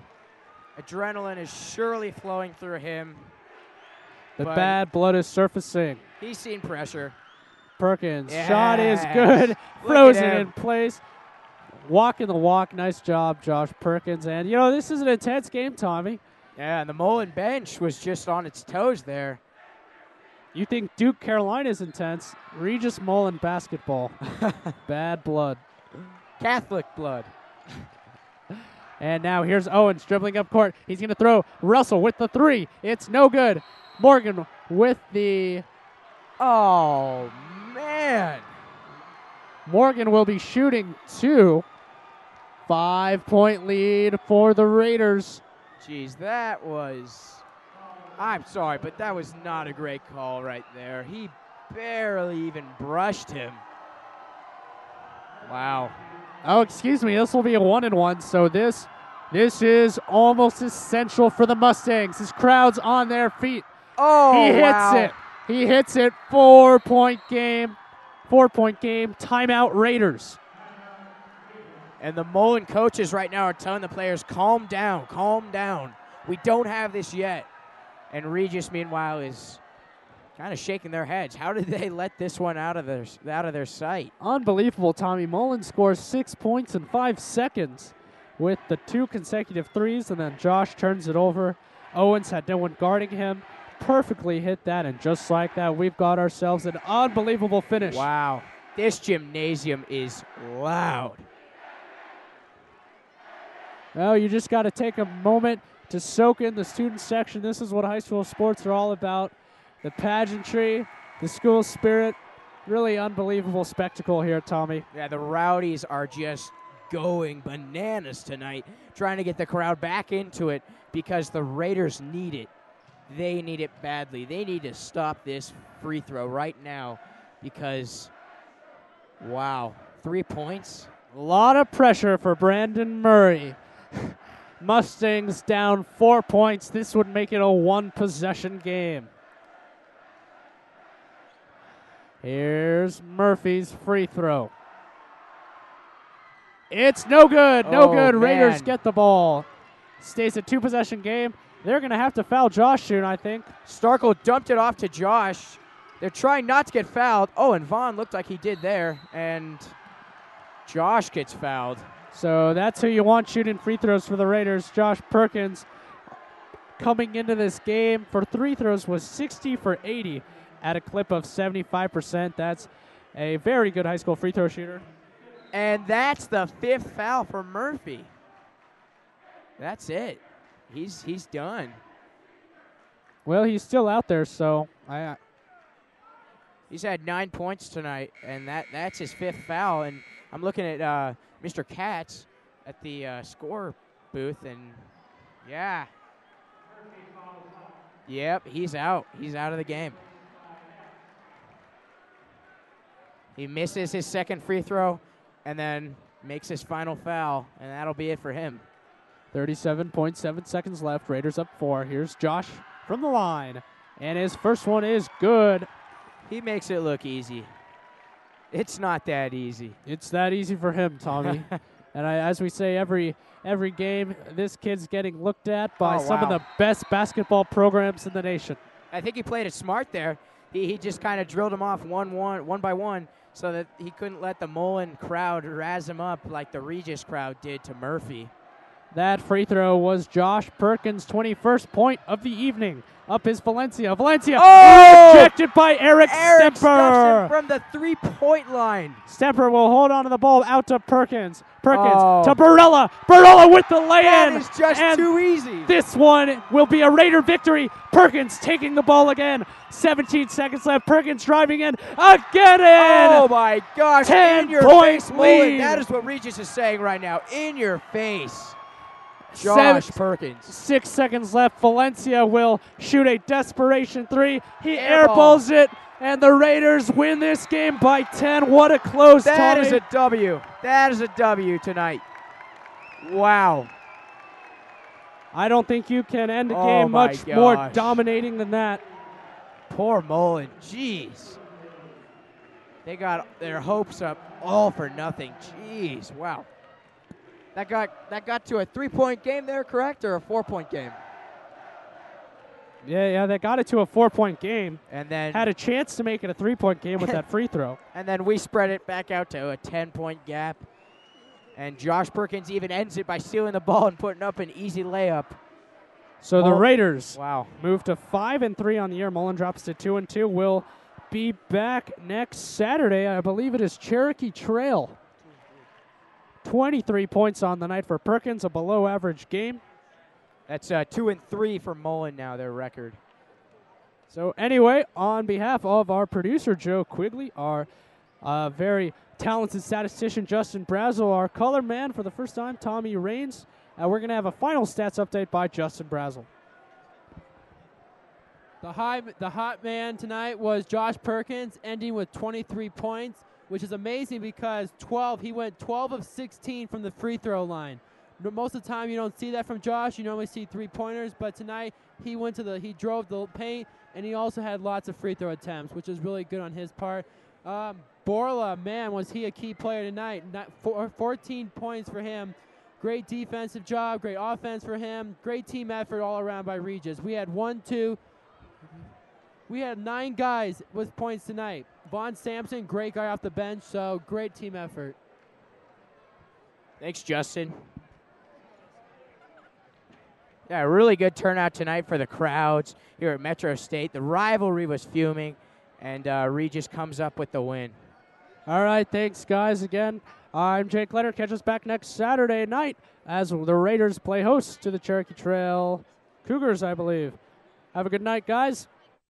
B: Adrenaline is surely flowing through him.
A: The bad blood is surfacing.
B: He's seen pressure.
A: Perkins,
B: Yes.
A: shot is good. Frozen in place. Walking the walk. Nice job, Josh Perkins. And, you know, this is an intense game, Tommy.
B: Yeah, and the Mullen bench was just on its toes there.
A: You think Duke Carolina is intense. Regis Mullen basketball. Bad blood.
B: Catholic blood.
A: And now here's Owens dribbling up court. He's going to throw. Russell with the three. It's no good. Morgan with the...
B: Oh, man.
A: Morgan will be shooting two. 5-point lead for the Raiders.
B: Jeez, that was... I'm sorry, but that was not a great call right there. He barely even brushed him. Wow.
A: Oh, excuse me. This will be a 1-and-1. So this is almost essential for the Mustangs. This crowd's on their feet.
B: Oh,
A: he hits
B: wow.
A: it. He hits it. 4-point game. 4-point game. Timeout Raiders.
B: And the Mullen coaches right now are telling the players, calm down, calm down. We don't have this yet. And Regis, meanwhile, is kind of shaking their heads. How did they let this one out of their sight?
A: Unbelievable, Tommy. Mullen scores 6 points in 5 seconds with the 2 consecutive threes, and then Josh turns it over. Owens had no one guarding him. Perfectly hit that, and just like that, we've got ourselves an unbelievable finish.
B: Wow. This gymnasium is loud.
A: Well, you just got to take a moment to soak in the student section. This is what high school sports are all about. The pageantry, the school spirit. Really unbelievable spectacle here, Tommy.
B: Yeah, the Rowdies are just going bananas tonight, trying to get the crowd back into it because the Raiders need it. They need it badly. They need to stop this free throw right now because, wow, 3 points.
A: A lot of pressure for Brandon Murray. Mustangs down 4 points. This would make it a 1-possession game. Here's Murphy's free throw. It's no good. No good.
B: Man.
A: Raiders get the ball. Stays a 2-possession game. They're going to have to foul Josh soon, I think.
B: Starkle dumped it off to Josh. They're trying not to get fouled. Oh, and Vaughn looked like he did there. And Josh gets fouled.
A: So that's who you want shooting free throws for the Raiders. Josh Perkins coming into this game for free throws was 60 for 80 at a clip of 75%. That's a very good high school free throw shooter.
B: And that's the 5th foul for Murphy. That's it. He's done.
A: Well, he's still out there, so
B: He's had 9 points tonight, and that's his 5th foul. And I'm looking at Mr. Katz at the score booth, and yeah. Yep, he's out. He's out of the game. He misses his second free throw and then makes his final foul, and that'll be it for him.
A: 37.7 seconds left. Raiders up 4. Here's Josh from the line. And his first one is good.
B: He makes it look easy. It's not that easy.
A: It's that easy for him, Tommy. And as we say every game, this kid's getting looked at by some of the best basketball programs in the nation.
B: I think he played it smart there. He just kind of drilled him off one by one so that he couldn't let the Mullen crowd razz him up like the Regis crowd did to Murphy.
A: That free throw was Josh Perkins' 21st point of the evening. Up is Valencia. Valencia rejected by Eric Stemper.
B: From the three-point line.
A: Stemper will hold on to the ball out to Perkins. Perkins to Barella. Barella with the lay-in.
B: That is just too easy.
A: This one will be a Raider victory. Perkins taking the ball again. 17 seconds left. Perkins driving in. Again in.
B: Oh, my gosh.
A: 10-point lead.
B: That is what Regis is saying right now. In your face. Josh Perkins.
A: 6 seconds left. Valencia will shoot a desperation three. He airballs it, and the Raiders win this game by 10. What a close, Tommy.
B: That is a W. That is a W tonight. Wow.
A: I don't think you can end a game much more dominating than that.
B: Poor Mullen. Jeez. They got their hopes up all for nothing. Jeez. Wow. That got to a 3-point game there, correct, or a 4-point game?
A: Yeah, they got it to a 4-point game.
B: And then
A: had a chance to make it a 3-point game with that free throw.
B: And then we spread it back out to a 10-point gap. And Josh Perkins even ends it by stealing the ball and putting up an easy layup.
A: So the Raiders move to 5-3 on the year. Mullen drops to 2-2. We'll be back next Saturday. I believe it is Cherokee Trail. 23 points on the night for Perkins, a below-average game.
B: That's 2-3 for Mullen now, their record.
A: So anyway, on behalf of our producer, Joe Quigley, our very talented statistician, Justin Brazel, our color man for the first time, Tommy Raines, we're going to have a final stats update by Justin Brazel.
D: The hot man tonight was Josh Perkins, ending with 23 points, which is amazing because he went 12 of 16 from the free throw line. Most of the time you don't see that from Josh. You normally see three-pointers, but tonight he drove the paint, and he also had lots of free throw attempts, which is really good on his part. Borla, man, was he a key player tonight. 14 points for him. Great defensive job, great offense for him. Great team effort all around by Regis. We had 9 guys with points tonight. Vaughn Sampson, great guy off the bench, so great team effort.
B: Thanks, Justin. Yeah, really good turnout tonight for the crowds here at Metro State. The rivalry was fuming, and Regis comes up with the win.
A: All right, thanks, guys, again. I'm Jake Leonard. Catch us back next Saturday night as the Raiders play host to the Cherokee Trail Cougars, I believe. Have a good night, guys.